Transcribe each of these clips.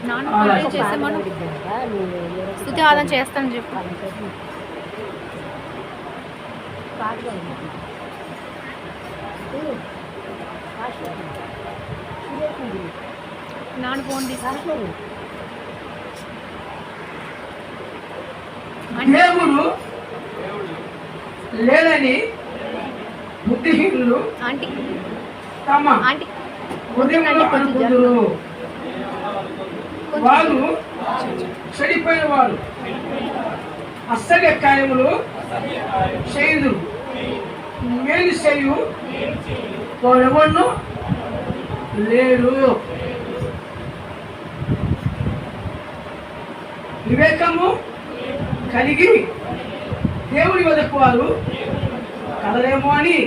నాన్న చేసామను స్తుతి ఆదాయం చేస్తాను చెప్పు. నాన్న ఫోన్ తీసుకో. దేవుడు లేదని బుద్ధిహీనులు తమ హృదయంలో అనుకుందురు. వారు చెడిపోయిన వారు అసలు కార్యములు చేయదు. మేలు చేయు వారెవరు లేరు. వివేకము కలిగి దేవుని వద్దకు వారు కదలేమో అని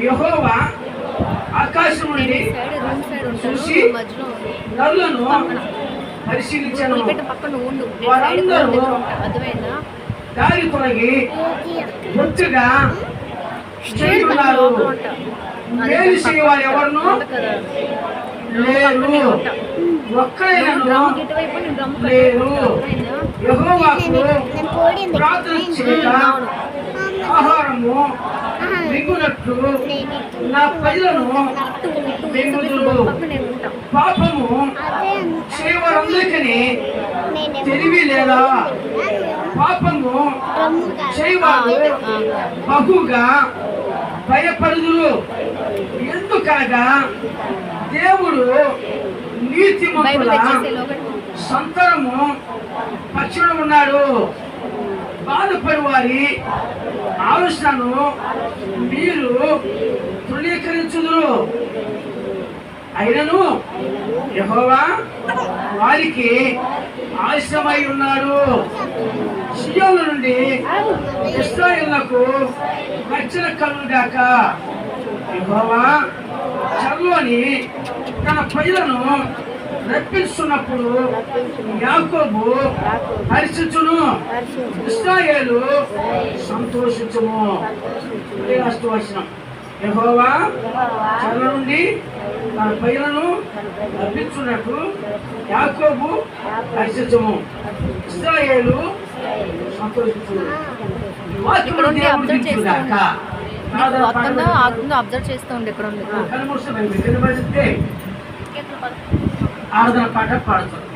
యెహోవా ఆకాశం నుండి చూసి నరులను పరిశీలించాను. వారందరూ దారి తొలగి బొత్తుగా చేయున్నారు. మేలు చేయవారు ఎవరును లేరు, ఒక్కరైనను లేరు. యెహోవాకు ప్రార్థన చేయక ఆహారము మింగునట్లు నా ప్రజలను మింగుదురు. పాపము చేయవారందరికీ తెలివి లేదా? పాపము చేయవారు బహుగా భయపడుదురు. ఎందుకనగా దేవుడు నీతిమంతుల సంతానము పక్షున ఉన్నాడు. బాధపడి వారి ఆలోచనను మీరు తృణీకరించుదురు. అయినను యెహోవా వారికి ఆశ్రమై ఉన్నాడు. సియోను నుండి ఇశ్రాయేలునకు రక్షణ కలుగుగాక. యెహోవా చెరలోని తన ప్రజలను రప్పిస్తున్నప్పుడు యాకోబు హర్షించును, ఇశ్రాయేలు సంతోషించును. వచనం. యెహోవా చెర నుండి తన ప్రజలను రప్పించున్నట్టు యాకోబు హర్షించును, ఇశ్రాయేలు సంతోషించును. అబ్జర్వ్ చేస్తూ ఉండే ఇక్కడ ఉంది. ఆరాధన పాట పాడుతుంది.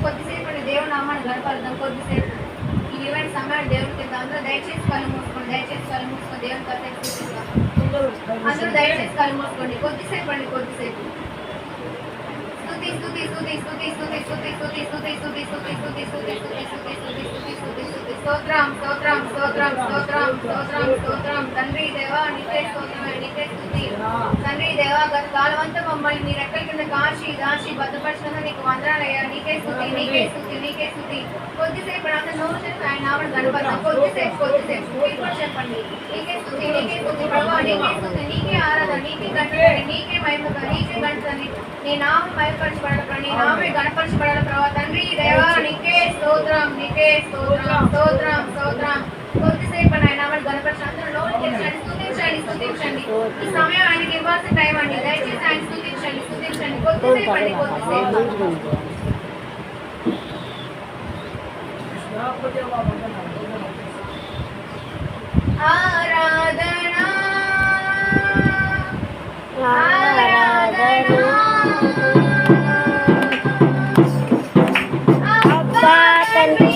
కొద్దిసేపు దేవుడు నామాన్ని గడపడదాం. కొద్దిసేపు ఈ ఈవెంట్ సమయాన్ని దేవుడికి అందరూ దయచేసి కళ్ళు మూసుకోండి. దేవుని అందరూ దయచేసి కళ్ళు మూసుకోండి. కొద్దిసేపు అండి, కొద్దిసేపు స్తుతి స్తుతి స్తుతి స్తుతి స్తుతి స్తుతి స్తుతి స్తుతి స్తుతి స్తుతి స్తుతి స్తుతి స్తుతి స్తుతి స్తుతి స్తుతి స్తుతి స్తోత్రం స్తోత్రం స్తోత్రం స్తోత్రం స్తోత్రం స్తోత్రం. తండ్రి దేవా నీకే స్తోత్రం, నీకే స్తుతి. తండ్రి దేవా గత కాలమంతా మమ్మల్ని నీ రెక్కల కింద కాచి దాచి భద్రపరిచినందుకు నీకు వందనాలయ్యా. నీకే స్తుతి, నీకే స్తుతి, నీకే స్తుతి. కొద్దిసేపు అందరూ నోరు చేసి ఆయన నామని గణపడతాం. కొద్దిసేపు మీరు కూడా చెప్పండి. నీకే స్తుతి, నీకే స్తుతి ప్రభా, నీకే స్తుతి, నీకే ఆరాధన, నీకే గణపడి, నీకే మహిమగా, నీకే గణపడి. నీ నామం మహిమపరచబడాలి, నీ నామే గణపరచబడాలి ప్రభా. తండ్రి దేవా నీకే స్తోత్రం, నీకే స్తోత్రం, స్తోత్రం స్తోత్రం. కొద్దిసేపు ఆయన నామని గణపరచు. అందరూ నోరు తెరచండి, స్తుతించండి, స్తుతించండి. ఈ సమయం ఆయనకి ఇవ్వాల్సిన టైం అండి. దయచేసి ఆయన స్తుతించండి, స్తుతించండి. కొద్దిసేపు అండి, కొద్దిసేపు. ఆరాధనా ఆరాధనా అబ్బా తండ్రి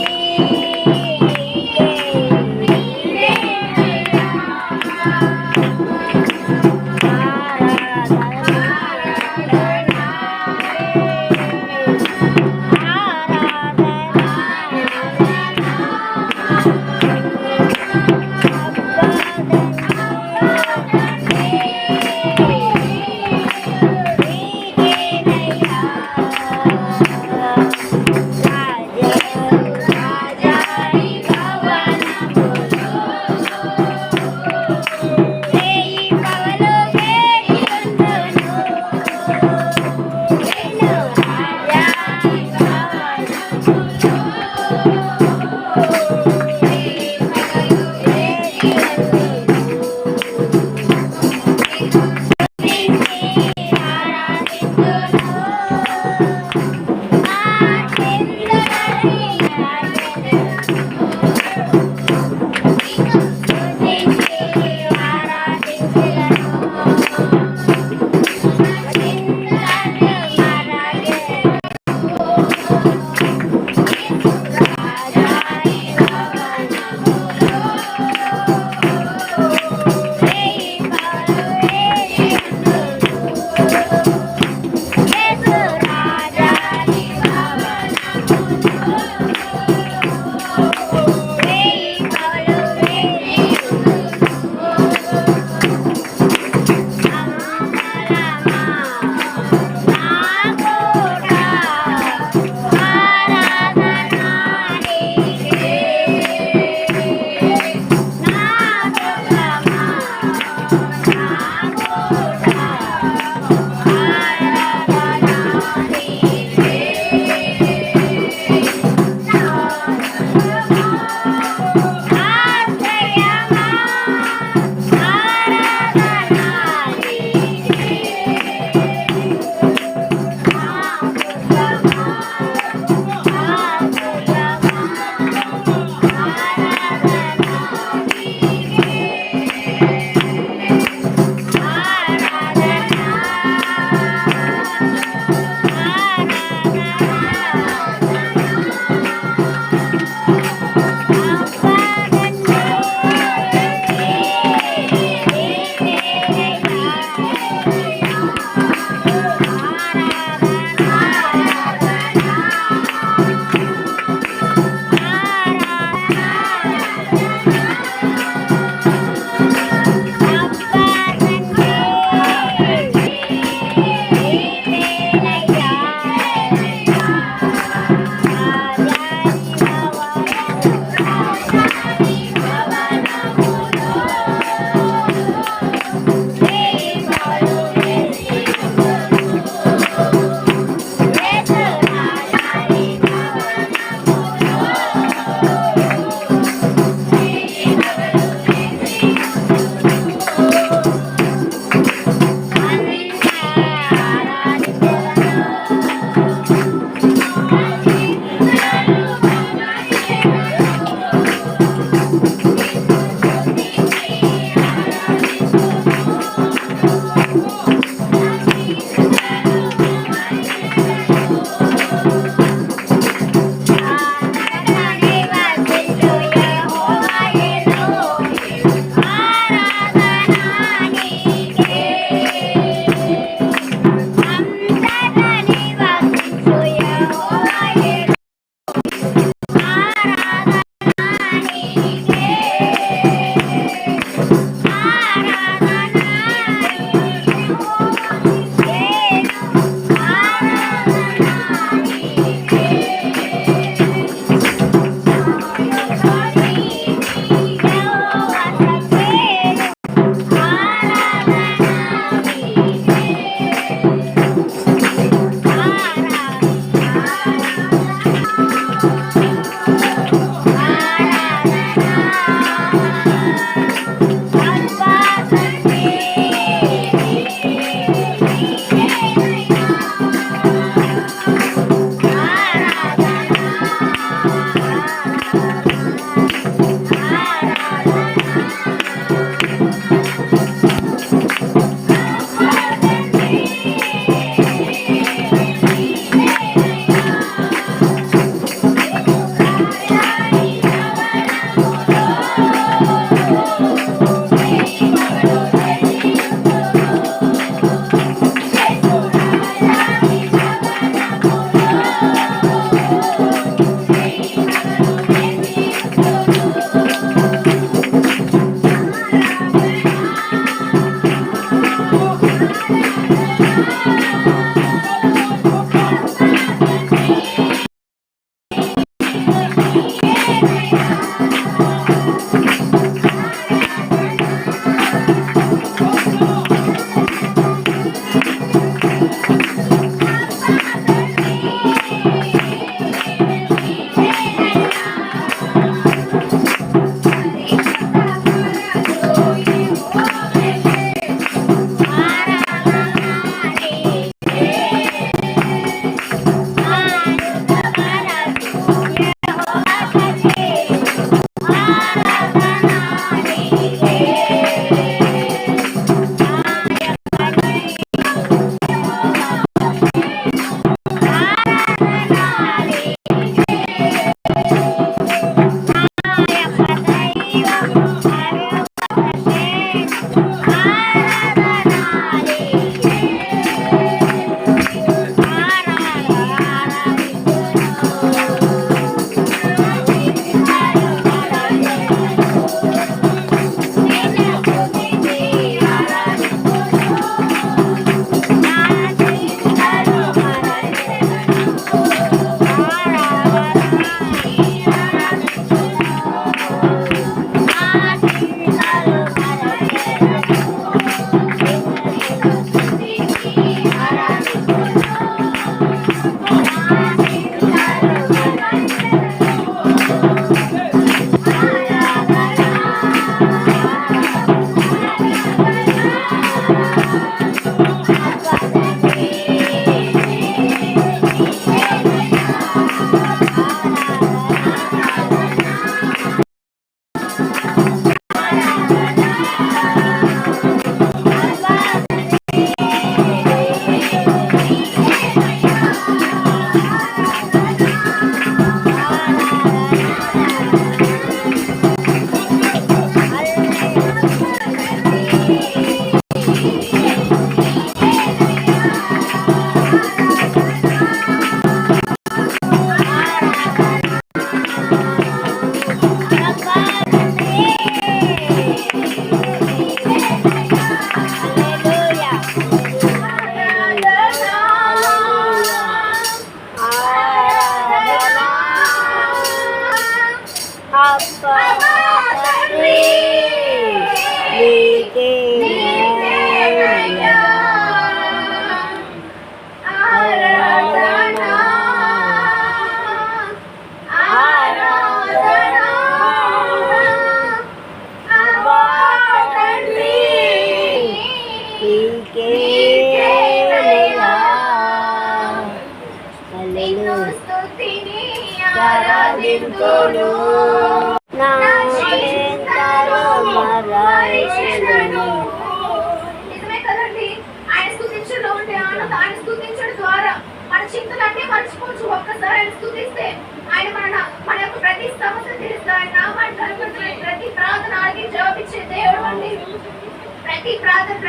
స్థుతింతును నా చింతలు మరచెదను. నిజమే కదండి, ఆయన స్థుతించడంలో ఉండే ఆనందం, ఆయన స్థుతించడం ద్వారా మన చింతలన్నీ మర్చిపోవచ్చు. ఒక్కసారి ఆయన స్థుతిస్తే ఆయన మన యొక్క ప్రతి సమస్య తీరుస్తాడు. ఆయన నామాన్ని కనపడుతున్న ప్రతి ప్రార్థన ఆగి జవాబిచ్చే దేవుడు అండి. ప్రతి ప్రార్థన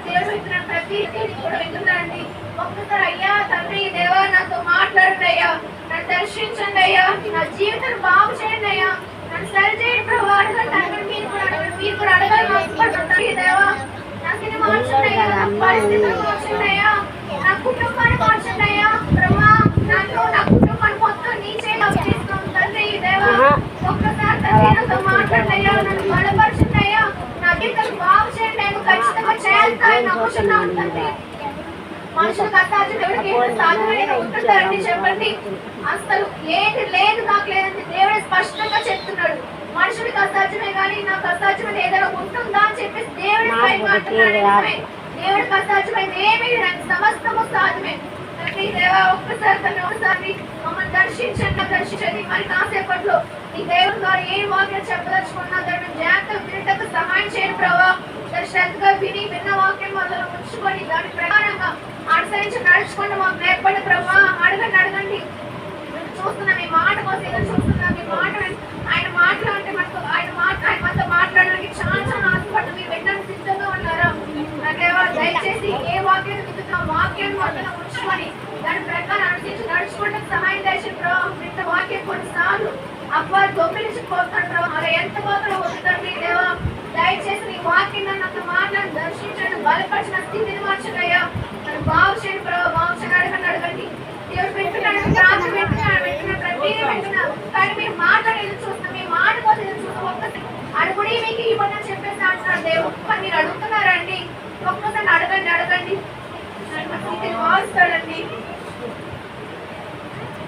దేవుడు వింటున్నాడు, ప్రతి కూడా వింటున్నాడండి. ఒక్కసారి అయ్యా తండ్రి దేవా నాతో మాట్లాడండి అయ్యా, నన్ను దర్శించండి అయ్యా, నా జీవితాన్ని బాగు చేయండి అయ్యా, నన్ను సరి చేయండి ప్రభు. అడగండి, మీరు కూడా అడగాలి దేవా. నా స్థితి మార్చండి అయ్యా, నా పరిస్థితులు మార్చండి అయ్యా, నా కుటుంబాన్ని మార్చండి అయ్యా ప్రభు. నా కుటుంబాన్ని మొత్తం నీ చేస్తున్నాం తండ్రి దేవా. ఒక్కసారి తండ్రి నాతో మాట్లాడండి అయ్యా, నన్ను బలపరచండి అయ్యా, నా జీవితం బాగు చేయండి. నేను ఖచ్చితంగా చేస్తానని నమ్ముతున్నాను తండ్రి. మనుషులకు అసాధ్యం ఎవరికి సాధ్యమైన ఉంటుంటారండి చెప్పండి. అసలు ఏది లేదు నాకు లేదంటే దేవుడే స్పష్టంగా చెప్తున్నాడు. మనుషులకు అసాధ్యమే కానీ నాకు అసాధ్యమైన ఏదైనా ఉంటుందా అని చెప్పేసి దేవుడి మాట్లాడుతున్నాడు. దేవుడికి అసాధ్యమైంది ఏమీ నాకు సమస్తము సాధ్యమే. దేవా ఒక్కసారి మమ్మల్ని దర్శించండి. మరి కాసేపట్లో ఈ దేవుని ద్వారా ఏ వాక్యం చెప్పదలుచుకున్నా దాన్ని జాగ్రత్తగా వినటకు సహాయం చేయండి ప్రభావ. శ్రద్ధగా విన్న వాక్యం మొదలు ఉంచుకొని దాని ప్రకారంగా అనుసరించి నడుచుకుంటూ మాకు నేర్పండి ప్రభావ. అడగండి. చూస్తున్నాం మీ మాట కోసం ఏదో చూస్తున్నాం. మీ మాట ఆయన మాట్లాడంటే ఆయన మనతో మాట్లాడడానికి చాలా ఆశపడ్డాం. మీరు వినడానికి సిద్ధంగా ఉన్నారా? దయచేసి ఏ వాక్యం వింటున్నా వాక్యాన్ని మొదలు ఉంచుకొని దాని ప్రకారం అనుసరించి నడుచుకోవడానికి సహాయం దయచేసి ప్రభావ. విన్న వాక్యం కొన్నిసార్లు అబ్బాయి దొంగిలించిపోతాడు ప్రభావ. అలా ఎంత పోతారో వద్దండి దేవా. దయచేసి నీ వాక్యం నన్ను మాట్లాడి దర్శించండి, బలపరిచిన స్థితిని మార్చగయ్యా, నన్ను బాగు చేయండి ప్రభావ. బాగు చేయని అడగండి. దేవుడు వింటున్నాడు, ప్రార్థన వింటున్నాడు, ప్రతిదీ వింటున్నాడు. కానీ మీరు మాట్లాడేది చూస్తున్నాం, మీ మాట కోసం ఎదురు చూస్తాం. ఒక్కసారి అడుగుడి మీకు ఇవ్వని చెప్పేసి అంటున్నాడు దేవుడు. కానీ మీరు అడుగుతున్నారండి. ఒక్కసారి అడగండి. స్థితిని మారుస్తాడండి.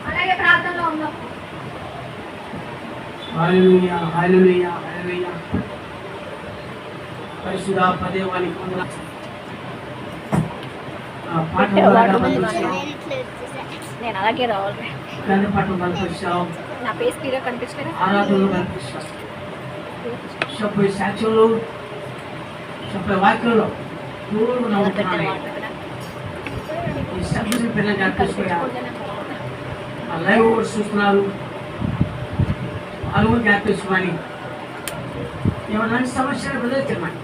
అలాగే ప్రార్థనలో ఉందాం. హల్లెలూయా, హల్లెలూయా, హల్లెలూయా. పరిశుద్ధ పదేవానికి వందనాలు. పాట నేను అలాగే రావాలి. పాటలు బలపరిచావు, నా ఫేస్ క్లియర్ కనిపించలేదు. ఆరాధనలు బలపరిచావు, చెప్పే సాక్ష్యంలో చెప్పే వాక్యంలో పూర్వ నమ్ముతున్నాను. ఈ సబ్జెక్ట్ పిల్లలు జ్ఞాపించుకోయా, ఆ లైవ్ కూడా చూస్తున్నారు, వాళ్ళు జ్ఞాపించుకోమని. ఏమన్నా సమస్యలు పిల్లలు చెప్పండి.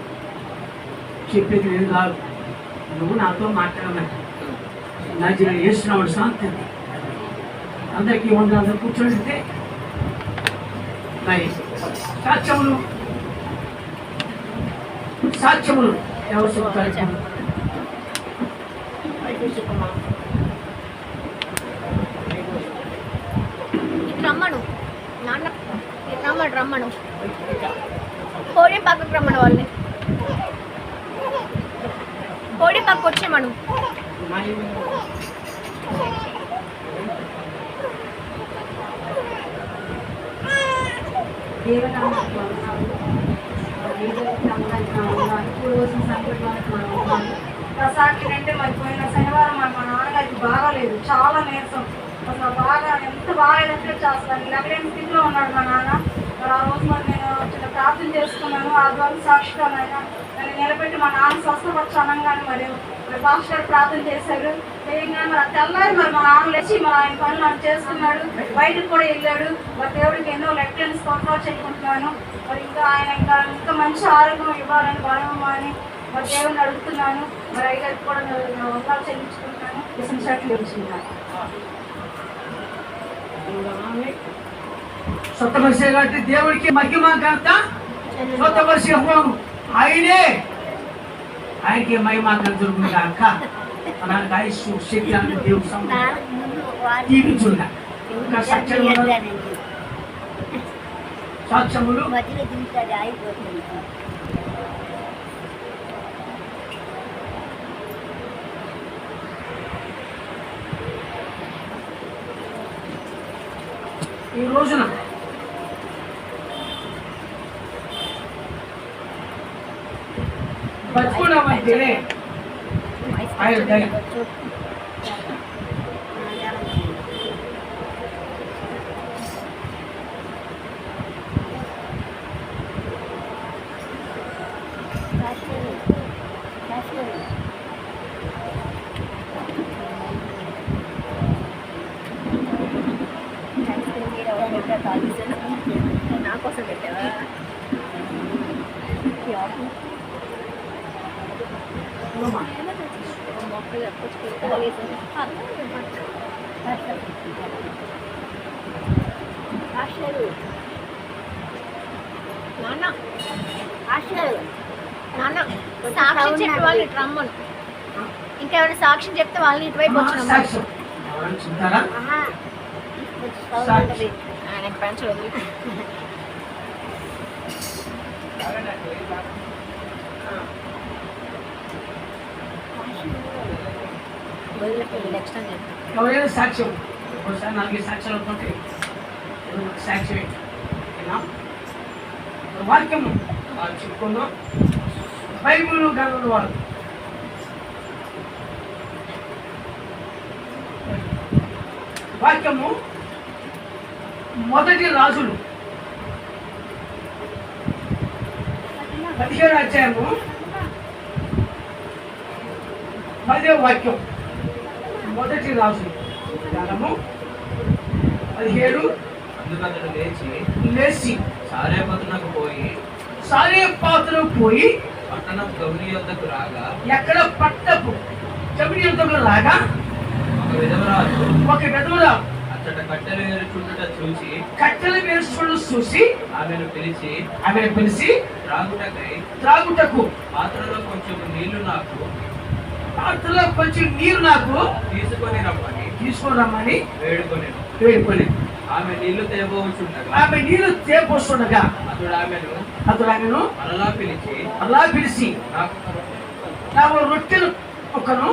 చెప్పేది నేను కాదు, నువ్వు నాతో మాట్లాడమని. నా జీవనం చేస్తున్నాడు శాంతి. అందరికీ వందలు కూర్చోండి. మరి సాక్ష్యములు ఎవరు చెప్తారు? రమ్మను నాన్న, రమ్మను కోడి పక్కకు రమ్మను, వాళ్ళని కోడి పక్కకు వచ్చేమను. ప్రసాద్కి అంటే మరి పోయిన శనివారం మా నాన్నగారికి బాగాలేదు, చాలా నీరసం, అసలు బాగా ఎంత బాగాలేదంటే అసలు లెక్కలేని స్థితిలో ఉన్నాడు మా నాన్న. మరి ఆ రోజు మరి నేను చిన్న ప్రార్థన చేసుకున్నాను. ఆ ద్వారా సాక్షిగా నన్ను నిలబెట్టి మా నాన్న స్వస్థపరచు అనగానే మరి పాస్టర్ ప్రార్థన చేశాడు. చేయగానే మరి తెల్లారి మరి మా నాన్న లేచి మా ఆయన పనులు నన్ను చేస్తున్నాడు, బయటకు కూడా వెళ్ళాడు. మరి దేవుడికి ఎన్నో లెక్కలేని స్తోత్రాలు చెప్పుకుంటున్నాను. మరి ఆయన ఇంకా మంచి ఆరోగ్యం ఇవ్వాలని బలమని మరి దేవుడిని అడుగుతున్నాను. మరి అయ్యగారికి కూడా వందనాలు చెల్లించుకుంటున్నాను. విశంసాట్లు తెలుసుకుంటాను. స్వతపరిచే కాబట్టి దేవుడికి మహిమ ఘనత స్వతపరిచే ఆయనకి మహిమ ఘనత జరుగుతుంది. అక్క మనకు ఆయుష్ శక్తి అంటే దేవుడు జీవించుందా. ఇంకా సాక్ష్యములు ఈ రోజున బతుకున్నామంటేనే ఆయన దయ. నా కోసం పెట్టావా? మొక్కలు ఆశలు నాన్న, ఆశలు నాన్న, సాక్ష్యం చెప్పే వాళ్ళు ఇటు రమ్మను. ఇంకెవరైనా సాక్ష్యం చెప్తే వాళ్ళని ఇటువైపు వచ్చిన సాక్ష్యం ఎవరైనా చెప్తారా? ఆయన పెంచలేదు. నెక్స్ట్ టైం చెప్తాను. ఎవరైనా సాక్ష్యం ఒకసారి 4 సాక్ష్యాలు అవుతుంటాయి. సాక్ష్యం ఓకేనా? వాక్యము చెప్పుకుందాం. బైబిల్ గణన వాడు వాక్యము మొదటి రాజులు 17వ అధ్యాయము 10వ వాక్యం. మొదటి రాజులు గ్రంథము 17. అందుకతడు లేచి సారేపతునకు పోయి పట్టణపు గౌని యొద్దకు రాగా, ఎక్కడ పట్టపు చెవిడి యుద్ధంలో రాగా ఒక విధవరాలు అచ్చట కట్టెలు వేరుచుండు చూసి ఆమెను పిలిచి త్రాగుటకు పాత్రలో కొంచెం నీళ్లు నాకు తీసుకొని రమ్మని వేడుకొని ఆమె నీళ్లు తేపోస్తుండగా అతడు ఆమెను అలా పిలిచి నాకు రొట్టెలు ఒకను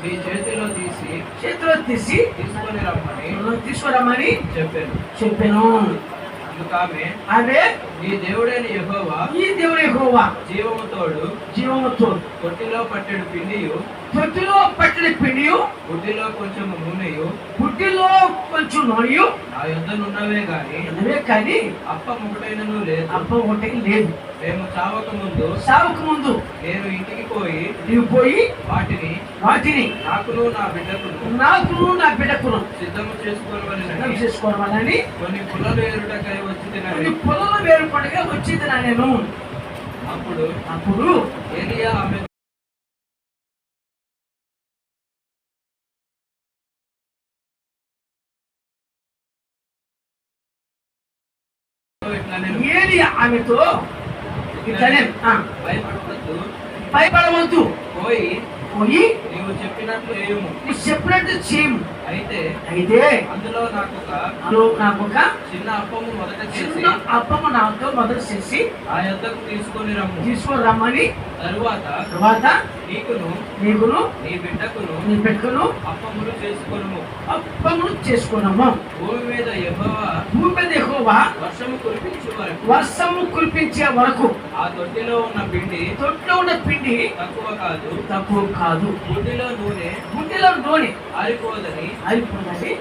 నీ చేతిలో తీసి తీసుకురమ్మని చెప్పాను. అందుకామె ఆమె నీ దేవుడైన యెహోవా జీవముతో కొట్టిలో పట్టెడు పిండియు బుడ్డిలో కొంచెం నూనెయు నా యొద్దనున్నవే గాని అప్పం ఒకటైనను లేదు. మేము చావక ముందు నేను ఇంటికి పోయి వాటిని నాకును నా బిడ్డకును సిద్ధము చేసుకోవాలని కొన్ని పుల్లలు ఏరుటకై వచ్చి తినను. అప్పుడు ఏలియా ఆమె ఆమెతో భయపడవద్దు, పోయి నీవు చెప్పినట్లు చేయము. అయితే అందులో నాకు ఒక చిన్న అప్పము నాతో మొదట చేసి ఆ యొద్దకు తీసుకొని రమ్మని తరువాత నీకును నీ బిడ్డకును అప్పములు చేసుకొనుము. భూమి మీద యెహోవా వర్షము కురిపించే వరకు ఆ తొట్టిలో ఉన్న పిండి తక్కువ కాదు. బుడ్డిలో నూనె ఆరిపోదని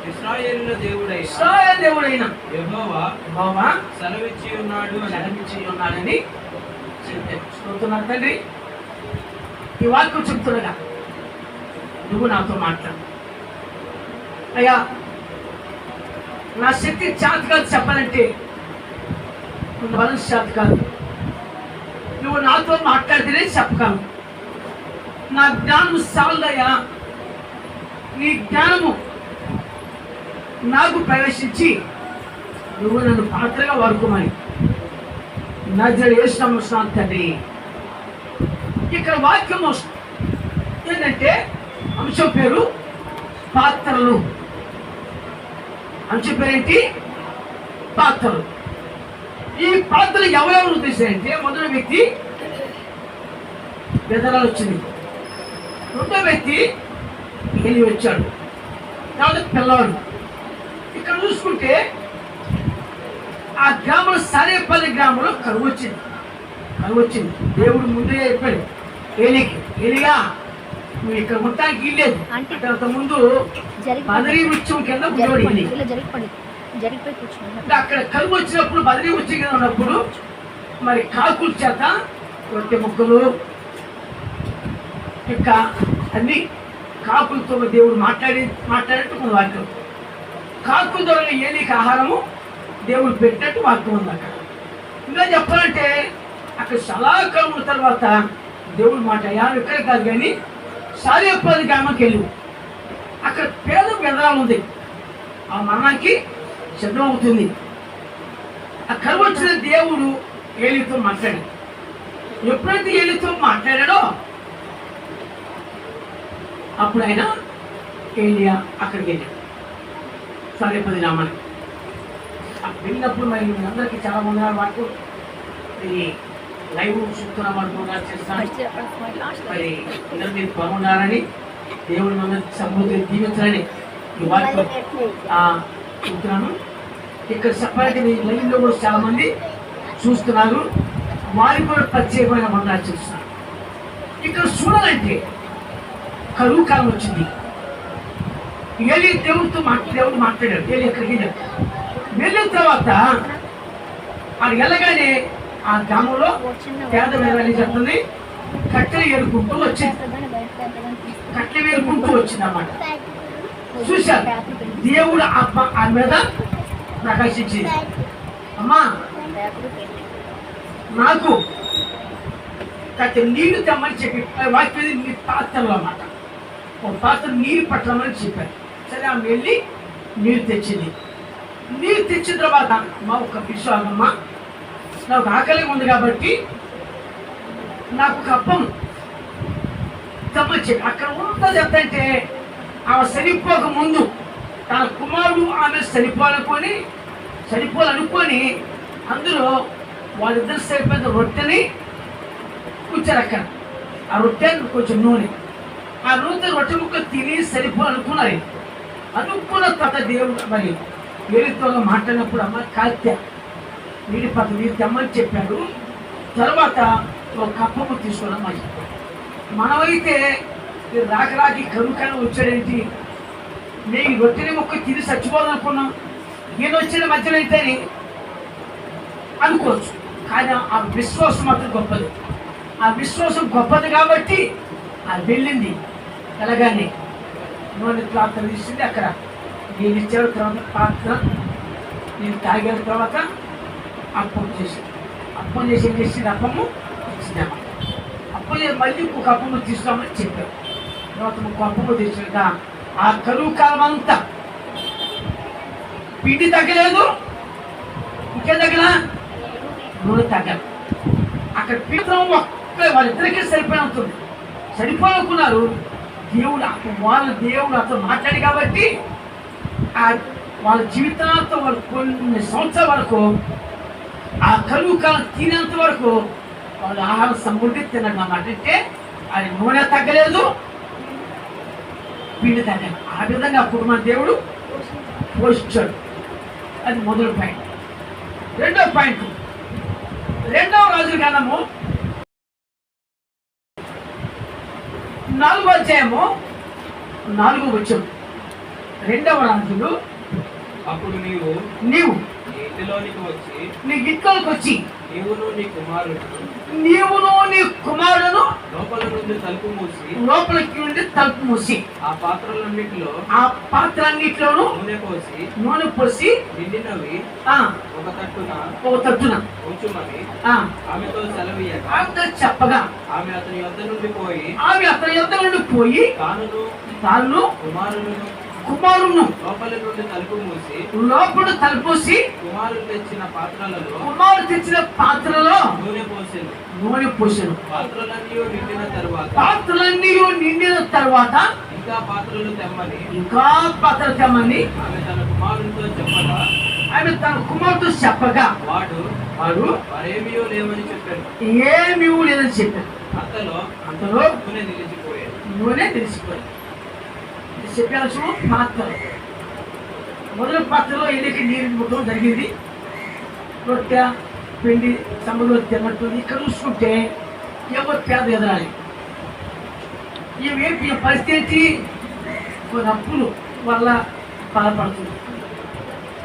ఇశ్రాయేలుల దేవుడైన యెహోవా సెలవిచ్చి ఉన్నాడని చెప్తున్నారు. తండ్రి, ఈ వాక్యం చెప్తుండగా నువ్వు నాతో మాట్లాడు. అయ్యా, నా శక్తి చేత కాదు చెప్పాలంటే, మనసు చేత కాదు. నువ్వు నాతో మాట్లాడితేనే చెప్పగలను. నా జ్ఞానం సాలదయ్యా. నీ జ్ఞానము నాకు ప్రవేశించి నువ్వు నన్ను పాత్రగా వాడుకోమని నజరేయుడైన యేసు నామమున తండ్రి. ఇక్కడ వాక్యం ఏంటంటే అంశం పేరు పాత్రలు. అంశం పేరేంటి? పాత్రలు. ఈ పాత్రలు ఎవరెవరు ఉద్దేశించారంటే, మొదటి వ్యక్తి బెదరాలు వచ్చింది, రెండో వ్యక్తి ఏలి వచ్చాడు, తర్వాత పిల్లవాడు. ఇక్కడ చూసుకుంటే ఆ గ్రామంలో సరేపల్లి గ్రామంలో కరువు వచ్చింది. దేవుడు ముందే చెప్పాడు ఏలిగా నువ్వు ఇక్కడ మొత్తానికి ఇల్లేదు. అంత ముందు బదరీ వృక్షం కింద జరిగిపోయి కూర్చున్నాను. అక్కడ కరువు వచ్చినప్పుడు బదరీ వృక్షం కింద ఉన్నప్పుడు మరి కాకుల చేత రొట్టె ముక్కలు ఇంకా అన్ని కాకులతో దేవుడు మాట్లాడేట్టు మన వాక్యం. కాకుల ద్వారా ఏలికి ఆహారము దేవుడు పెట్టినట్టు వాక్యం ఉంది అక్కడ. ఇంకా చెప్పాలంటే అక్కడ చాలా కాలం తర్వాత దేవుడు మాట ఇక్కడ కాదు కానీ సారేపల్లి గ్రామంకి వెళ్ళు, అక్కడ పేద బెదరాలు ఉంది, ఆ మరణానికి సిద్ధం అవుతుంది. ఆ కరువు వచ్చిన దేవుడు ఏలితో మాట్లాడాడు. ఎప్పుడైతే ఏలితో మాట్లాడాడో అప్పుడు ఆయన ఏలియా అక్కడికి వెళ్ళాడు సారేపల్లి గ్రామానికి. వెళ్ళినప్పుడు మరి అందరికీ చాలా మంది వాటికి ఈ లైవ్ చూస్తున్న వాళ్ళు చేస్తాను. మరి అందరూ మీరు బాగుండాలని దేవుడు మన సమృద్ధిని దీవించాలని ఈ వాక్యం చూస్తున్నాను. ఇక్కడ సపరేట్ లైవ్లో కూడా చాలా మంది చూస్తున్నారు, వారికి కూడా ప్రత్యేకమైన వందనాలు చేస్తున్నారు. ఇక్కడ చూడాలంటే కరువు కాలం వచ్చింది. ఏలి దేవుడు మాట్లాడాడు. ఏలి ఎక్కడికి వెళ్ళిన తర్వాత అది వెళ్ళగానే ఆ గ్రామంలో పేద వేదాన్ని చెప్తుంది కట్టెలు ఏరుకుంటూ వచ్చింది. కట్టెలు ఏరుకుంటూ వచ్చింది అన్నమాట. చూశారు దేవుడు ఆ మీద ప్రకాశించింది. అమ్మా నాకు కట్టె నీళ్లు తెమ్మని చెప్పి వాక్యం నీ పాత్రలో అన్నమాట. ఒక పాత్ర నీరు పట్టమని చెప్పారు. సరే ఆమె వెళ్ళి నీరు తెచ్చింది. నీరు తెచ్చిన తర్వాత మా ఒక విశ్వాసమ్మ నాకు ఆకలిగా ఉంది కాబట్టి నాకు ఒక అప్పం తెమ్మని చెప్పి అక్కడ ఉన్నది ఎంతంటే ఆమె చనిపోక ముందు తన కుమారుడు ఆమె చనిపోవాలనుకొని అందులో వాళ్ళిద్దరు సరిపోయిన రొట్టెని కూర్చారు అక్కడ. ఆ రొట్టె కొంచెం నూనె, ఆ నూనె రొట్టె ముక్క తిని సరిపోవాలనుకున్నారు. అనుకున్న తర్వాత దేవుడు మరి ఏలితో మాట్లాడినప్పుడు అమ్మ కాత్య నీటి పక్క నీరు తెమ్మని చెప్పాడు. తర్వాత ఒక కప్పము తీసుకున్నాం చెప్పాడు. మనమైతే రాకరాకి కరువు వచ్చాడేంటి, నేను రొట్టెని మొక్క తిని చచ్చిపోవాలనుకున్నాం, నేను వచ్చిన మధ్యలో అయితే అనుకోవచ్చు. కానీ ఆ విశ్వాసం మాత్రం గొప్పది. ఆ విశ్వాసం గొప్పది కాబట్టి అది వెళ్ళింది. ఎలాగానే నూనె పాత్ర తీసింది. అక్కడ నేను ఇచ్చిన తర్వాత పాత్ర నేను తాగిన తర్వాత అప్పం చేసింది. అప్పం చేసి ఏం చేసింది, అప్పము ఇచ్చిందమ్మా. అప్పం చేసి మళ్ళీ ఒక అప్పము తీసుకోమని చెప్పారు. తర్వాత ఒక అప్పము తీసుక ఆ కరువు కాలం అంతా పిండి తగ్గలేదు, ఇంకేం తగ్గల నూనె తగ్గదు. అక్కడ పీఠం వాళ్ళిద్దరికీ సరిపోయినవుతుంది. సరిపోనుకున్నారు. దేవుడు అతను మాట్లాడి కాబట్టి వాళ్ళ జీవితాంతం వాళ్ళు కొన్ని సంవత్సరాల వరకు ఆ కరువు కాలం తినేంత వరకు వాళ్ళు ఆహారం సమృద్ధి తినడం అన్నమాట. అంటే అది నూనె తగ్గలేదు, పిండి తగ్గలేదు. ఆ విధంగా అప్పుడు మన దేవుడు పోషించాడు. అది మొదటి పాయింట్. రెండో పాయింట్, 2వ రాజుల గ్రంథము 4వ అధ్యాయము 4వ వచనం. 2వ రాజులు అప్పుడు నీవు నీ ఇంటిలోనికి వచ్చి నీవును నీ కుమారుడును లోపలికి నుండి తలుపు మూసి ఆ పాత్రలన్నిటిలోను నూనె పోసి నిండినవి ఒక తట్టున ఉంచుమని ఆమెతో సెలవీయగా చెప్పగా ఆమె అతని యొద్ద నుండి పోయి తాను కుమారును లోపల తలుపు మూసి కుమారుడు తెచ్చిన పాత్రలో నూనె పోసెను. పాత్రలన్నీ నిండిన తర్వాత ఇంకా పాత్రలు తెమ్మని ఆమె తన కుమారుడితో చెప్పగా వాడు ఏమీ లేదని చెప్పాడు. అంతలో నూనె నిలిచిపోయాడు. చెప్పాల్సిన పాత్రలు మొదటి పాత్రలో ఎన్నిక నీరు ముట్టడం జరిగింది. రొట్టె పిండి సముద్రంలో తిన్నట్టుంది. ఇక్కడ చూసుకుంటే ఎవరు పేద ఎదరాలి. ఈ పరిస్థితి కొన్ని అప్పులు వల్ల బాధపడుతుంది.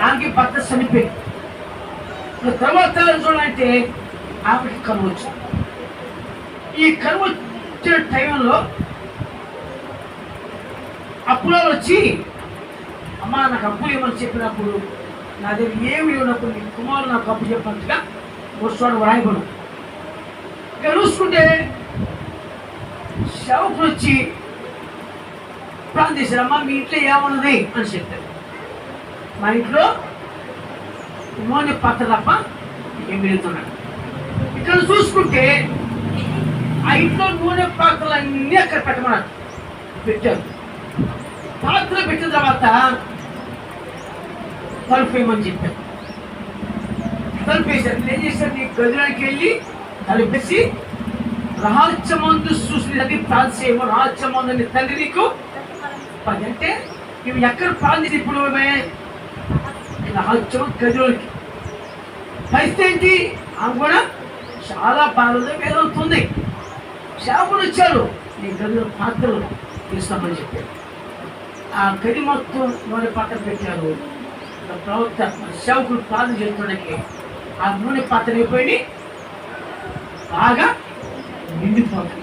దానికి భర్త చనిపోయి తర్వాత చూడాలంటే ఆమెకి కరువు వచ్చింది. ఈ కరువు వచ్చిన టైంలో అప్పులో వచ్చి అమ్మ నాకు అప్పులు ఏమని చెప్పినప్పుడు నా దగ్గర ఏమి ఉన్నప్పుడు నీ కుమారుడు నాకు అప్పు చెప్పినట్టుగా వస్తాడు రాయబడు. ఇక చూసుకుంటే సేవకులు వచ్చి ప్రార్థన చేశారు, అమ్మ మీ ఇంట్లో ఏమన్నది అని చెప్పారు. మా ఇంట్లో నూనె పాత్ర తప్ప ఏం వెళ్తున్నాడు. ఇక్కడ చూసుకుంటే ఆ ఇంట్లో నూనె పాత్రలు అన్నీ అక్కడ పెట్టమన్నారు. పెట్టారు. పాత్ర పెట్టిన తర్వాత తలుపు వేయమని చెప్పారు. తలుపు వేశారు. ఏం చేశారు, నీ గదిలోకి వెళ్ళి తలుపేసి రహస్యమందు చూసినది ప్రార్థన రహస్యమందు తండ్రి నీకు అంటే ఇవి ఎక్కడ ప్రార్థన ఇప్పుడు రహస్యం గదిలోకి పరిస్థితి ఏంటి? ఆమె కూడా చాలా బాధగా వేదవుతుంది. శాపలు వచ్చారు, నీ గదిలో పాత్రలు తీస్తామని చెప్పారు. ఆ గది మొత్తం నూనె పాత్ర పెట్టారు. ప్రవక్త సేవకులు ప్రార్థన చేస్తుండకి ఆ నూనె పాత్ర అయిపోయి బాగా నిండిపోతాయి.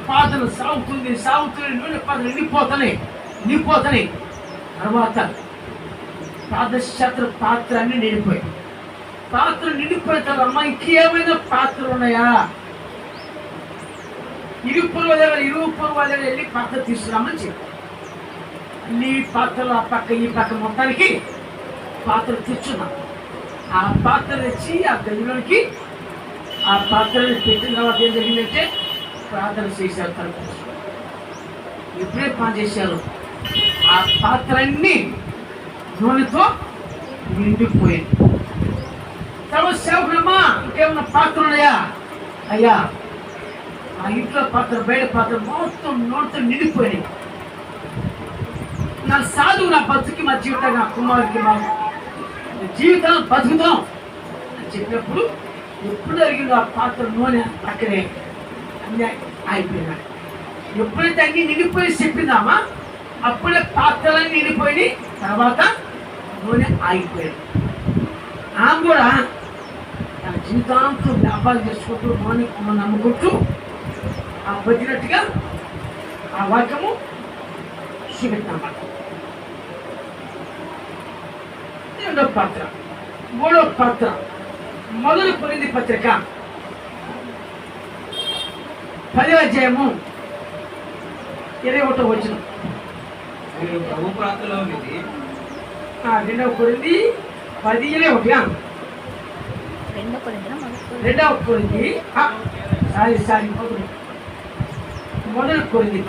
పాత్రలు సాగుతుంది నూనె పాత్ర నిండిపోతున్నాయి. తర్వాత ప్రార్థన పాత్ర అన్ని నిండిపోయాయి. పాత్ర నిండిపోయిన తర్వాత అమ్మ ఇంకేమైనా పాత్రలు ఉన్నాయా? ఇరుగు వాళ్ళ వెళ్ళి పాత్ర తీసుకురామని చెప్పారు. అన్ని పాత్రలు ఆ పక్క ఈ పక్క మొత్తానికి పాత్ర తెచ్చున్నాం. ఆ పాత్ర తెచ్చి ఆ గదిలోనికి ఆ పాత్రని పెట్టిన తర్వాత ఏం జరిగిందంటే ప్రార్థన చేశారు. తలుపు ఎప్పుడే పని చేశారు, ఆ పాత్రలన్నీ నూనెతో నిండిపోయింది. తర్వాత సేవకులమ్మా ఇంకేమన్నా పాత్రలు ఉన్నాయా? అయ్యా ఆ ఇంట్లో పాత్ర బయట పాత్ర మొత్తం నోటితో నిండిపోయినాయి. నా సాధువు నా బతుకి మా జీవితం నా కుమారుడికి మా జీవితాలు బతుకుతాం అని చెప్పినప్పుడు ఎప్పుడు జరిగిందో ఆ పాత్ర నూనె అక్కడే అన్నీ అయిపోయినాయి. ఎప్పుడైతే అన్ని నిండిపోయి చెప్పిందామా అప్పుడే పాత్రలన్నీ నిండిపోయి తర్వాత నూనె ఆగిపోయాడు. ఆమె కూడా తన జీవితాంతం వ్యాపారం చేసుకుంటూ నూనె నమ్ముకుంటూ ఆ వచ్చినట్టుగా ఆ వాక్యము చూపెట్టినమాట. రెండో పాత్ర, మూడో పాత్ర, మొదలు కొరింథీ పత్రిక 10వ అధ్యాయము 21వ వచనం. మీరు ప్రభు ప్రార్థనలో ఉన్నది 2వ కొరింథీ 10:21. 2వ కొరింథీ సారీ మొదలు కొరింథీ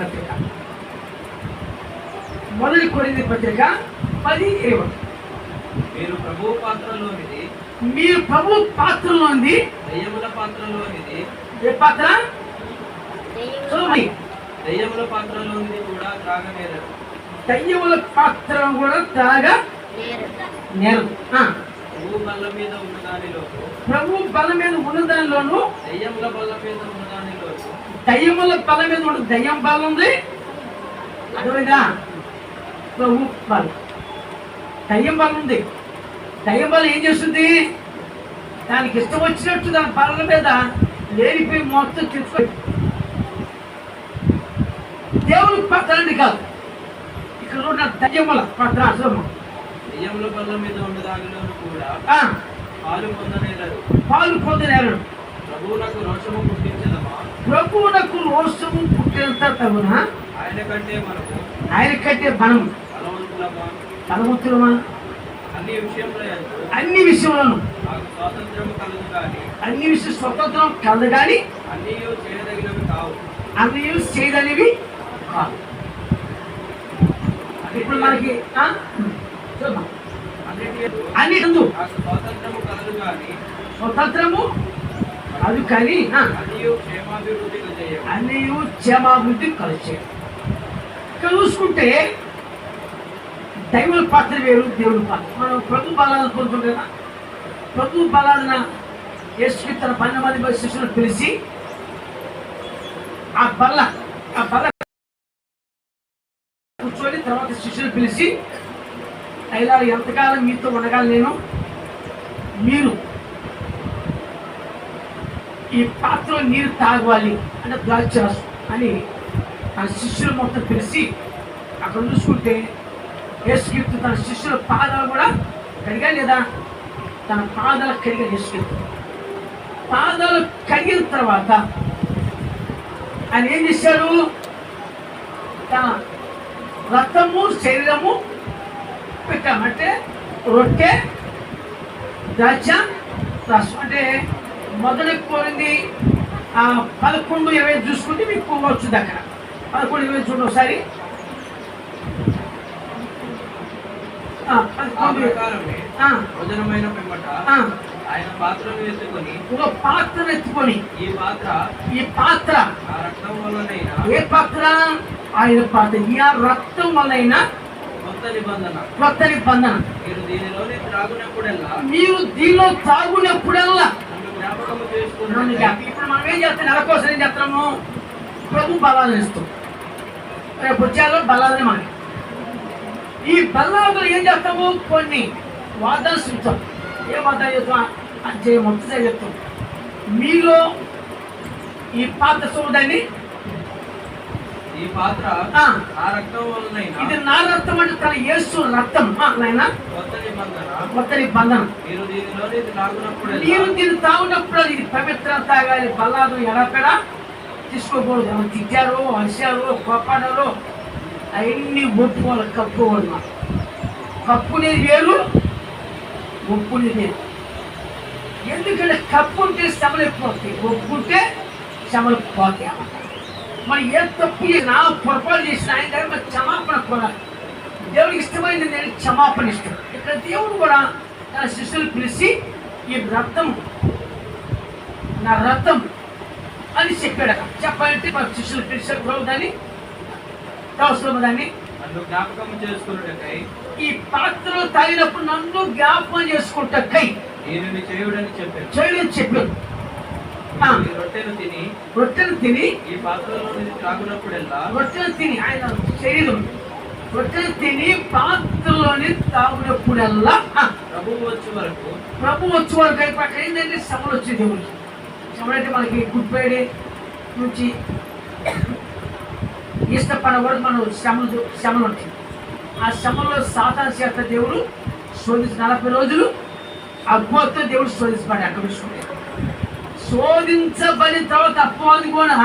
పత్రిక 10:20. మీరు ప్రభు పాత్రలోనిది, మీరు ప్రభు పాత్రలోనిది, దయ్యముల పాత్రలోనిది. ఏ పాత్ర? దయ్యముల పాత్రలోనిది కూడా త్రాగనేరదు. దయ్యముల పాత్ర కూడా త్రాగా నేరు. ప్రభు బల్ల మీద ఉన్న దానిలోను, ప్రభు బల మీద ఉన్న దానిలోను, దయ్యముల బల్ల మీద ఉన్న దానిలోను. దయ్యముల బల మీద ఉన్న దయ్యం బలం ఉంది. అదేవిధంగా ప్రభు బలం, దయ్యం బలం ఉంది. దయ్యం బలం ఏం చేస్తుంది? దానికి ఇష్టం వచ్చినట్టు దాని బల మీద లేనిపోయి మొత్తం తెచ్చుకోండి. దేవుని పాత్ర అండి కాదు, ఇక్కడ ఉన్న దయ్యముల పాత్ర అసలు దయ్యముల బల్ల మీద ఉన్న దానిలోను కూడా పాలు పొందనేరు. ప్రభువునకు రోషము పుట్టించదమా? ప్రభువునకు రోషము పుట్టినంత తగున ఆయన కంటే మనం బలవంతులమా? అన్ని విషయంలోనూ స్వాతంత్రం కలదు కానీ, అన్ని విషయం స్వతంత్రం కలదు కానీ అన్నీ చేయదగినవి కావు. అన్ని చేయదనేవి కాదు. ఇప్పుడు మనకి అన్నిటందు స్వాతంత్రము కలదు కానీ, స్వతంత్రము అది కానీ అన్నీ క్షేమాభివృద్ధి కలిసే. ఇక్కడ చూసుకుంటే దైవుల పాత్ర వేరు, దేవుని పాత్ర. మనం ప్రభు బలాలను పొందుతాం కదా. ప్రభు బలాదన యేసు తన 12 మంది శిష్యులను పిలిచి ఆ బల్ల కూర్చొని తర్వాత శిష్యులు పిలిచి ఇలా ఎంతకాలం మీతో ఉండగలను నేను, మీరు ఈ పాత్రలో నీరు తాగాలి అంటే ద్రాక్షరసం అని ఆ శిష్యులు మొత్తం పిలిచి అక్కడ చూసుకుంటే యేసుక్రీస్తు తన శిష్యుల పాదాలు కూడా కడిగా లేదా తన పాదాలు కడిగా యేసుక్రీస్తు పాదాలు కడిగిన తర్వాత ఆయన ఏం చేశాడు? తన రక్తము శరీరము పెట్టామంటే రొట్టె ద్రాక్ష రసం అంటే మొదలు కోరింది 11:20 చూసుకుంటే మీకు వచ్చింది అక్కడ 11:20 చూడండి ఒకసారి. ఆ ప్రకారమే భోజనమైన పిమ్మట ఆయన పాత్రను ఎత్తుకొని ఒక పాత్రను ఎత్తుకొని ఈ పాత్ర ఆ రక్తం వల్లనైనా ఏ పాత్ర? ఆయన పాత్ర. ఈ రక్తం వల్లైనా కొత్త నిబంధన మీరు దీనిలోనే త్రాగునప్పుడల్లా నన్ను జ్ఞాపకము చేసుకున్నాను. ఇప్పుడు మనం ఏం చేస్తాం? నెల కోసం ఏం చేస్తాము? ప్రభు బలాలను ఇస్తాం. రేపు వచ్చేలో బలాలని మనకి ఈ బలాలు ఏం చేస్తాము? కొన్ని వాదాలు చూస్తాం. ఏ వాదాలు చెప్తాం? అది మొత్తం చెప్తాం. మీలో ఈ పాత్ర సోదాన్ని ఈ పాత్ర ఆ రక్తం వలనైనా ఇది నా రక్తం అంటే తన యేసు రక్తం నాయన కొత్త నిబంధన. మీరు దీనిలోనే త్రాగునప్పుడు మీరు దీన్ని తాగునప్పుడు ఇది పవిత్ర తాగాలి. బల్లాదు ఎడపెడ తీసుకోకూడదు. ఎవరు తిట్టారో హర్షారో కోపాడారో అవన్నీ ఒప్పుకోవాలి. కప్పుకోవాలి. కప్పునేది వేరు, ఒప్పునేది వేరు. ఎందుకంటే కప్పు ఉంటే శ్రమలు ఎక్కువతాయి, ఒప్పుకుంటే శ్రమలు పోతాయి. మరి ఏ తప్పు చేసినా పొరపాటు చేసినా ఆయన దగ్గర మరి క్షమాపణ కోరాలి. దేవుడికి ఇష్టమైనది నేను క్షమాపణ ఇష్టం. ఇక్కడ దేవుడు కూడా తన శిష్యులు పిలిచి ఈ రక్తం నా రక్తం అని చెప్పాడు. చెప్పాలంటే మన శిష్యులు పిలిచారు ప్రభు దాన్ని అవసరం దాన్ని నన్ను జ్ఞాపకం చేసుకున్నట్టకై ఈ పాత్రలో తాగినప్పుడు నన్ను జ్ఞాపకం చేసుకుంటకై దీనిని చేయడని చెప్పాడు. రొట్టెను తిని ఈ పాత్రలో త్రాగునప్పుడల్లా రొట్టెను తిని ఆయన శరీరం రొట్టెను తిని పాత్రలోని తాగునప్పుడల్లా ప్రభు వచ్చే వరకు అయిపోయాక ఏంటంటే శ్రమలు వచ్చే దేవుడికి. శ్రమలు అంటే మనకి గుడ్ ఫ్రైడే నుంచి ఈస్టర్ పండుగ కూడా మనం శ్రమలు ఉంటాయి. ఆ శ్రమలో సాతాను చేత దేవుడు శోధించి 40 రోజులు అబ్బోతో దేవుడు శోధించబడి అక్కడ చూసుకుంటే శోధించబడిన తర్వాత అప్పవాది కూడా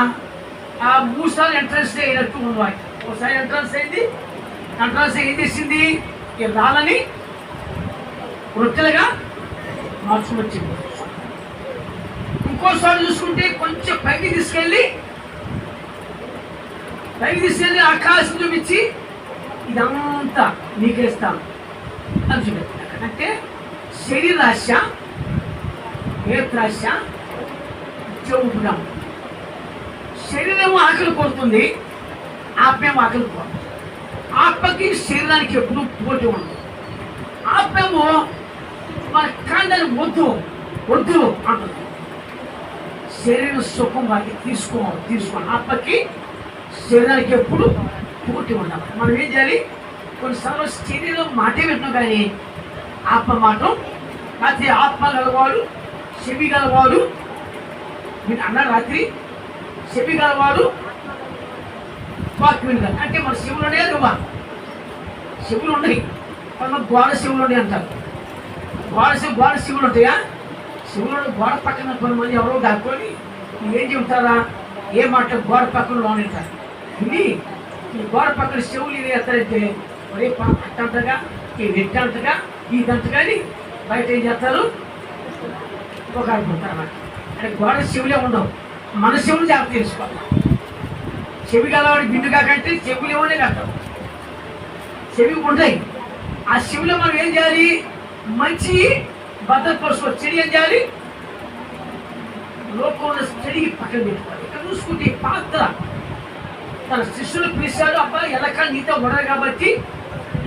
ఆ 3 సార్లు ఎంట్రన్స్ అయినట్టు ఉన్నవాడు. ఒకసారి ఎంట్రన్స్ అయింది. ఎంట్రన్స్ ఏం చేసింది? ఈ రాళ్ళని రొట్టెలుగా మార్చుకుని వచ్చింది. ఇంకోసారి చూసుకుంటే కొంచెం పైకి తీసుకెళ్ళి ఆకాశం చూపించి ఇదంతా నీకేస్తాను అని చూపించాను. అంటే శరీరాశ, నేత్రాశ, చెవుపుడం. శరీరం ఆకలి కొడుతుంది, ఆత్మేమో ఆకలి కొడుతుంది. ఆత్మకి శరీరానికి ఎప్పుడు పోటీ ఉండదు. ఆత్మేమో మన కాండాన్ని వద్దు అంటుంది. శరీరం సుఖం వాటికి తీసుకోవాలి. ఆత్మకి శరీరానికి ఎప్పుడు పోటీ ఉండాలి. మనం ఏం చేయాలి? కొన్నిసార్లు శరీరం మాటే వింటున్నాం కానీ ఆత్మ మాటం రాత్రి ఆత్మ గలవాడు చెవి గలవాడు మీరు అన్నారు. రాత్రి చెవి గలవాడు వాక్యం కాదు అంటే మన శివులోనే నువ్వా శివులు ఉన్నాయి. మన గోడ శివులు ఉన్నాయి అంటారు. గోడ శివులు ఉంటాయా? శివులు గోడ పక్కన కొంతమంది ఎవరో దాక్కొని ఏం చెబుతారా? ఏ మాట గోడ పక్కన లోనింటారు. ఇది ఈ గోడ పక్కన శివులు ఇది ఎత్తారంటే ఒరే అట్టంతగా ఈ వెట్టంతగా ఇదంతగా అని బయట ఏం చేస్తారు? ఒక అనుకుంటారు. అంటే గోడ శివులే ఉండవు. మన శివులు జాగ్రత్త తెలుసుకోవాలి. చెవి గలవాడి బిందుగా కంటే చెవులు ఏమనే కట్టాం. చెవి ఉంటాయి. ఆ శివులో మనం ఏం చేయాలి? మంచి భద్రపరుచుకోవాలి. చెడి ఏం చేయాలి? లోకంలో చెడికి పక్కన పెట్టుకోవాలి. ఇక్కడ చూసుకుంటే ఈ పాత్ర తన శిష్యులు పిలిచాడు. అబ్బాయి ఎలక నీతో ఉండదు కాబట్టి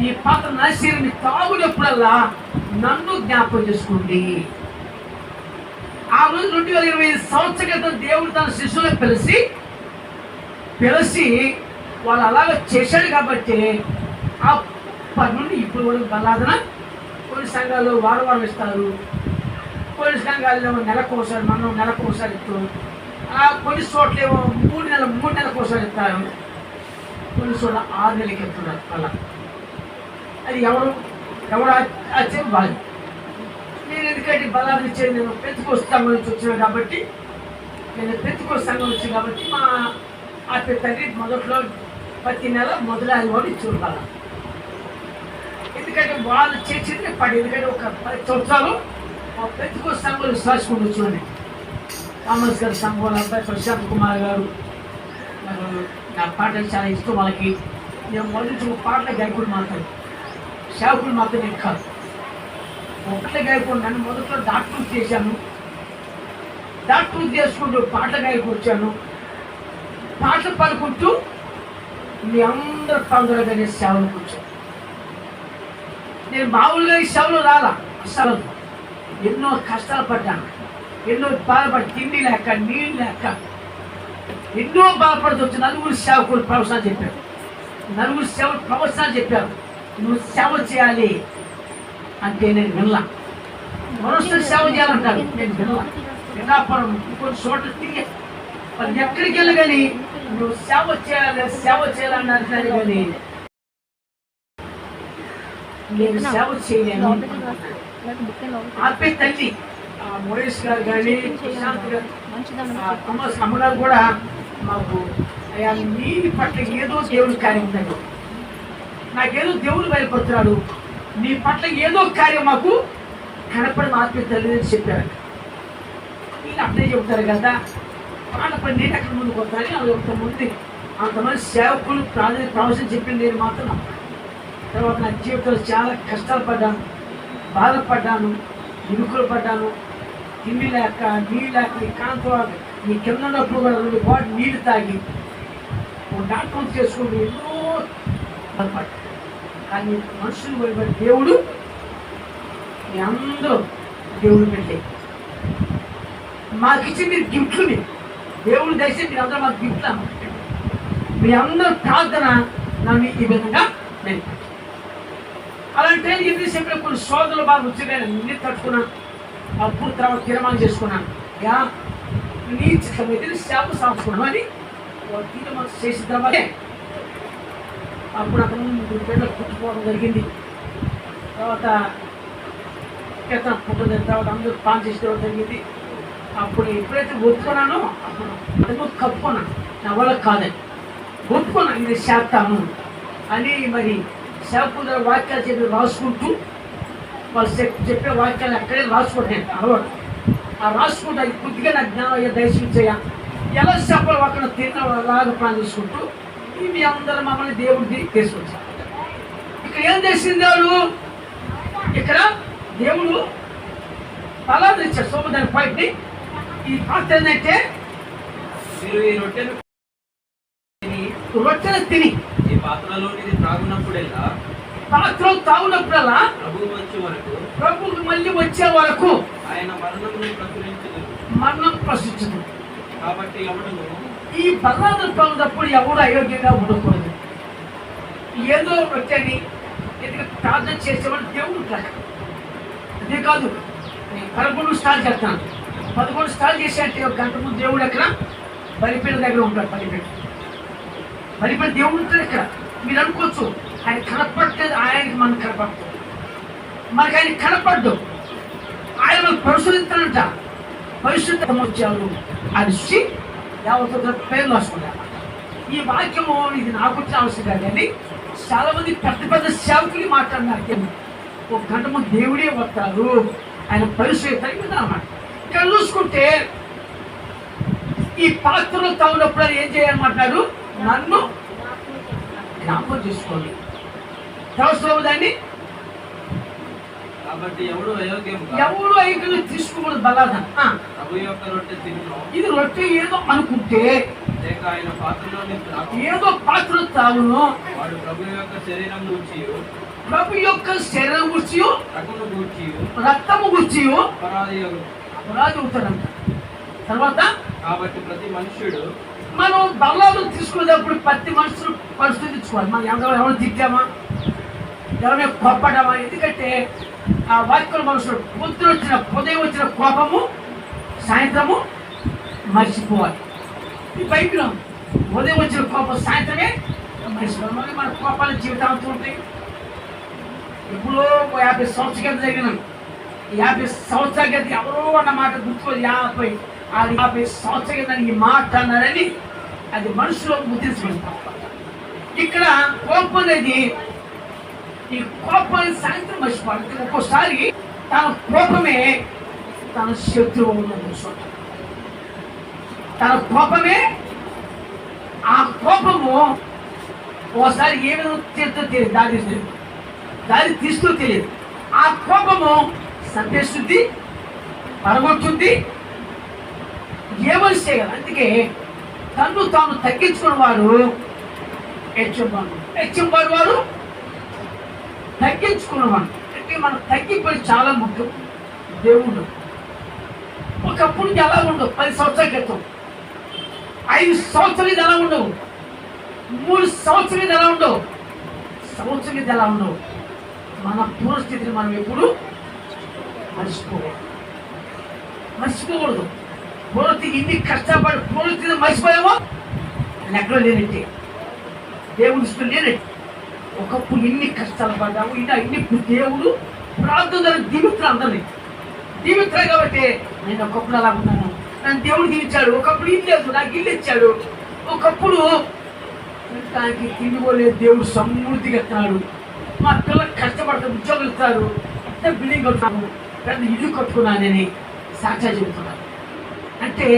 ఈ పాత్ర నా శరీరాన్ని తాగునప్పుడల్లా నన్ను జ్ఞాపకం చేసుకోండి. ఆ రోజు 2025 సంవత్సరాల క్రితం దేవుడు తన శిష్యులను పిలిచి వాళ్ళు అలాగ చేశాడు కాబట్టి అప్పటి నుండి ఇప్పుడు కూడా బలాదన కొన్ని సంఘాల్లో వారం ఇస్తారు, పోలీస్ సంఘాలు నెలకు ఒకసారి, మనం నెలకు ఒకసారి ఇస్తారు. కొన్ని చోట్ల ఏమో 3 నెలలకు ఒకసారి ఇస్తారు. కొన్ని చోట్ల 6 నెలలకి ఇస్తున్నారు. అలా అది ఎవరు వచ్చేది వాళ్ళు. నేను ఎందుకంటే బలాన్ని ఇచ్చేది, నేను పెంచుకోస్తు సంఘం నుంచి వచ్చినాను కాబట్టి, నేను పెంచుకోస్తు సంఘం వచ్చాను కాబట్టి మా ఆత్మీయ తండ్రి మొదట్లో ప్రతి నెల మొదలు వాళ్ళు ఇచ్చేవారు బలం. ఎందుకంటే వాళ్ళు చేసింది పడి, ఎందుకంటే ఒక 10 సంవత్సరాలు మా పెంచుకోస్తు సంఘంలో విశ్వాసకుండా వచ్చినాను. కామర్స్ గారి సంఘం అబ్బాయి ప్రశాంత్ కుమార్ గారు, మరి నా పాటలు చాలా ఇష్టం వాళ్ళకి. నేను మొదటి పాటల గాయకుడు మాత్రం, సేవకుడు మాత్రం నేను కాదు. ఒకటే గాయకుడు. నన్ను మొదట్లో డాక్టర్ చేశాను. డాక్టర్ చేసుకుంటూ పాటల గాయకు వచ్చాను. పాటలు పాడుకుంటూ మీ అందరూ పండుగగా నేను సేవలు కూర్చోను. నేను మామూలుగా ఈ సేవలు రాలా. అసలు ఎన్నో కష్టాలు పడ్డాను, ఎన్నో బాధపడి, తిండి లేక, నీళ్ళు లేక ఎన్నో బాధపడుతూ వచ్చి నలుగురు సేవకులు ప్రవచనాలు చెప్పారు. నలుగురు సేవలు ప్రవచనాలు చెప్పారు. నువ్వు సేవ చేయాలి అంటే నేను వినలా. మనుషులు సేవ చేయాలంటారు, నేను వినలా. వినాపురం కొన్ని చోట్ల తిరిగి వాళ్ళు ఎక్కడికి వెళ్ళి కానీ నువ్వు సేవ చేయాలన్నారు కానీ నేను సేవ చేయలేను. ఆపే తల్లి మోయేష్ గారు కానీ, ప్రశాంత్ గారు, అమ్మగారు కూడా మాకు అయ్యా నీ పట్ల ఏదో దేవుడి కార్యం ఉందండి, నాకేదో దేవుడు బయలుపడుతున్నాడు, నీ పట్ల ఏదో కార్యం మాకు కనపడి ఆత్మీయ తల్లి అని చెప్పారు. నేను అప్పుడే చెప్తారు కదా, వాళ్ళపై నేను ఎక్కడ ముందుకు వస్తాను. అది ముందు అంతమంది సేవకులు ప్రవచనం చెప్పింది నేను మాత్రం. తర్వాత నా జీవితంలో చాలా కష్టాలు పడ్డాను, బాధపడ్డాను, ఇరుకులు పడ్డాను. తిండి లేక, నీళ్ళు లేక, నీ కాంతో నీ కింద ఉన్నప్పుడు కూడా 2 బాటిల్ నీళ్ళు తాగి డాక్టర్ చేసుకుంటూ ఎన్నో బాధపడ్డాను. కానీ మనుషులు పోయి దేవుడు మీ అందరూ దేవుడు పెట్టే మాకు ఇచ్చి మీరు గిఫ్ట్లు, దేవుడు దయచేసి మీరు అందరూ మాకు గిఫ్ట్లు అన్నమాట. మీ అందరూ ప్రార్థన నన్ను ఈ విధంగా నేను అలాంటి ఎందుకు చెప్పిన కొన్ని సోదరులు బాగా వచ్చి అన్ని తట్టుకున్నాను. అప్పుడు తర్వాత తీర్మానం చేసుకున్నాను, నీ చిత్తమైతే సేవ సాగుకున్నాం అని తీర్మానం చేసిన తర్వాత అప్పుడు అతను 3 పేర్లకు పుట్టుకోవడం జరిగింది. తర్వాత పుట్టిన తర్వాత అందరూ పాన్ చేసుకోవడం జరిగింది. అప్పుడు ఎప్పుడైతే ఒప్పుకున్నానో అప్పుడు కప్పుకున్నాను, నా వల్ల కాదని ఒప్పుకున్నాను, ఇది చేస్తాను అని. మరి సేవకుల వాక్యాలు చెప్పి రాసుకుంటూ వాళ్ళు చెప్పే వాక్యాలు అక్కడే రాసుకుంటాను అలవాటు. ఆ రాసుకుంటూ అది కొద్దిగా నా జ్ఞానం దయచేయ ఎలా చెప్పాలి అక్కడ తిన్నలాగా ప్లాన్ చేసుకుంటూ మీ అందరూ మమ్మల్ని దేవుడికి తీసుకొచ్చారు. ఇక్కడ ఏం చేసింది దేవుడు? ఇక్కడ దేవుడు ఫలాలు ఇచ్చారు. సోమదాని పాయింట్ని ఈ పాత్ర ఏంటంటే మీరు ఈ రొట్టెలు తిని ఈ పాత్రలోనిది త్రాగునప్పుడల్లా ప్రభువు వచ్చే వరకు, ప్రభువు మళ్ళీ వచ్చే వరకు ఆయన మరణం ప్రశ్నించదు. కాబట్టి ఎవడును ఈ బలాలు పొందినప్పుడు ఎవరు అయోగ్యంగా ఉండకూడదు. ఏదో రొట్టెని ఎందుకంటే ప్రార్థన చేసేవాడు దేవుడు ఉంటాడు. అదే కాదు, నేను 11 స్టార్ట్ చేస్తాను. 11 స్టార్ట్ చేసేంటే 1 గంట ముందు దేవుడు ఎక్కడ బలిపీఠ దగ్గర ఉంటాడు. బలిపీఠ దేవుడు ఉంటాడు ఇక్కడ. మీరు అనుకోవచ్చు ఆయన కనపడలేదు, ఆయనకి మనం కనపడతాం, మనకి ఆయన కనపడ్డు. ఆయన మనం పరిశోధించాలంట. పరిశుద్ధం వచ్చారు అని యావత్ పేర్లు రాసుకుంటారు. ఈ వాక్యము ఇది నాకు వచ్చిన అవసరం కాదు, కానీ చాలా మంది పెద్ద సేవకులు మాట్లాడినారు. 1 గంట ముందు దేవుడే వస్తారు, ఆయన పరిశోధిస్తారు అన్నమాట. ఇక్కడ చూసుకుంటే ఈ పాత్రలు తాగినప్పుడు ఏం చేయాలన్నమాట్లాడు, నన్ను జ్ఞాపకం చేసుకోండి. అవసరం దాన్ని. కాబట్టి ఎవడు అయోగ్యం తీసుకోకూడదు. బలాదన ప్రభు యొక్క రొట్టె తిను, ఇది రొట్టె ఏదో అనుకుంటే లేక ఆయన పాత్రలోని ఏదో పాత్ర తాగును, వాడు ప్రభు యొక్క శరీరం గూర్చి, ప్రభు యొక్క శరీరం గుర్చి, రక్తము గూర్చి, రక్తము గుర్చి అపరాధి అవుతాడంట. తర్వాత కాబట్టి ప్రతి మనుష్యుడు మనం బలాలు తీసుకునేటప్పుడు ప్రతి మనుషులు పరిస్థితించుకోవాలి. మనం ఎవరు తిట్టామా, ఎవరైనా కొప్పడామా? ఎందుకంటే ఆ వాక్యం మనుషులు ఉదయం వచ్చిన కోపము సాయంత్రము మర్చిపోవాలి. ఈ బైబిల్ ఉదయం వచ్చిన కోపం సాయంత్రమే మర్చిపోవాలి. మళ్ళీ మన కోపాల జీవితాంతం ఉంటాయి. ఎప్పుడో 50 సంవత్సరాల కింద జరిగిన 50 సంవత్సరాల కింద ఎవరో అన్న మాట గుర్తుకోదు. 50 సంవత్సరాల కింద ఈ మాట అన్నారని అది మనసులో ముద్రించబడతాం. ఇక్కడ కోపం అనేది ఈ కోపాన్ని సాయంత్రం మర్చిపోవాలి. ఒక్కోసారి తన కోపమే తన శత్రువు ఉన్నది. తన కోపమే ఆ కోపము ఓసారి ఏమైనా తీరుతో తెలియదు, దారి తీస్తూ తెలియదు. ఆ కోపము సంపేస్తుంది, పరగొచ్చుద్ది, ఏమని చేయాలి. అందుకే తను తాను తగ్గించుకున్న వారు హెచ్చింపాడు వారు తగ్గించుకున్నవాడు. అంటే మనం తగ్గిపోయి చాలా ముఖ్యం. దేవుడు ఒకప్పుడు ఎలా ఉండవు, 10 సంవత్సరాల క్రితం 5 సంవత్సరాలు ఇది ఎలా ఉండవు, 3 సంవత్సరాలు ఇది ఎలా ఉండవు, సంవత్సరం ఇది ఎలా ఉండవు. మన పూర్వస్థితిని మనం ఎప్పుడు మర్చిపోకూడదు. పూర్వస్థితి ఇన్ని కష్టపడి పూర్వస్థితిని మర్చిపోయామో లెక్కలో లేనట్టే, దేవుడి దృష్టిలో లేనట్టు. ఒకప్పుడు ఇన్ని కష్టాలు పడ్డాము, ఇన్ని దేవుడు ప్రార్థన దీవిత్తులు అందరినీ దీవిత్తాడు. కాబట్టి నేను ఒకప్పుడు అలా ఉన్నాను, నన్ను దేవుడు దీవించాడు. ఒకప్పుడు ఇల్లు లేదు, నాకు ఇల్లు ఇచ్చాడు. ఒకప్పుడు దానికి తిండిపోలేదు, దేవుడు సమృద్ధిగా ఇస్తున్నాడు. మా పిల్లలకు కష్టపడతారు, ఉద్యోగులు ఇస్తారు, బిల్డింగ్ కట్టుకున్నాను, పెద్ద ఇల్లు కట్టుకున్నానని సాక్షా చెబుతున్నాను. అంటే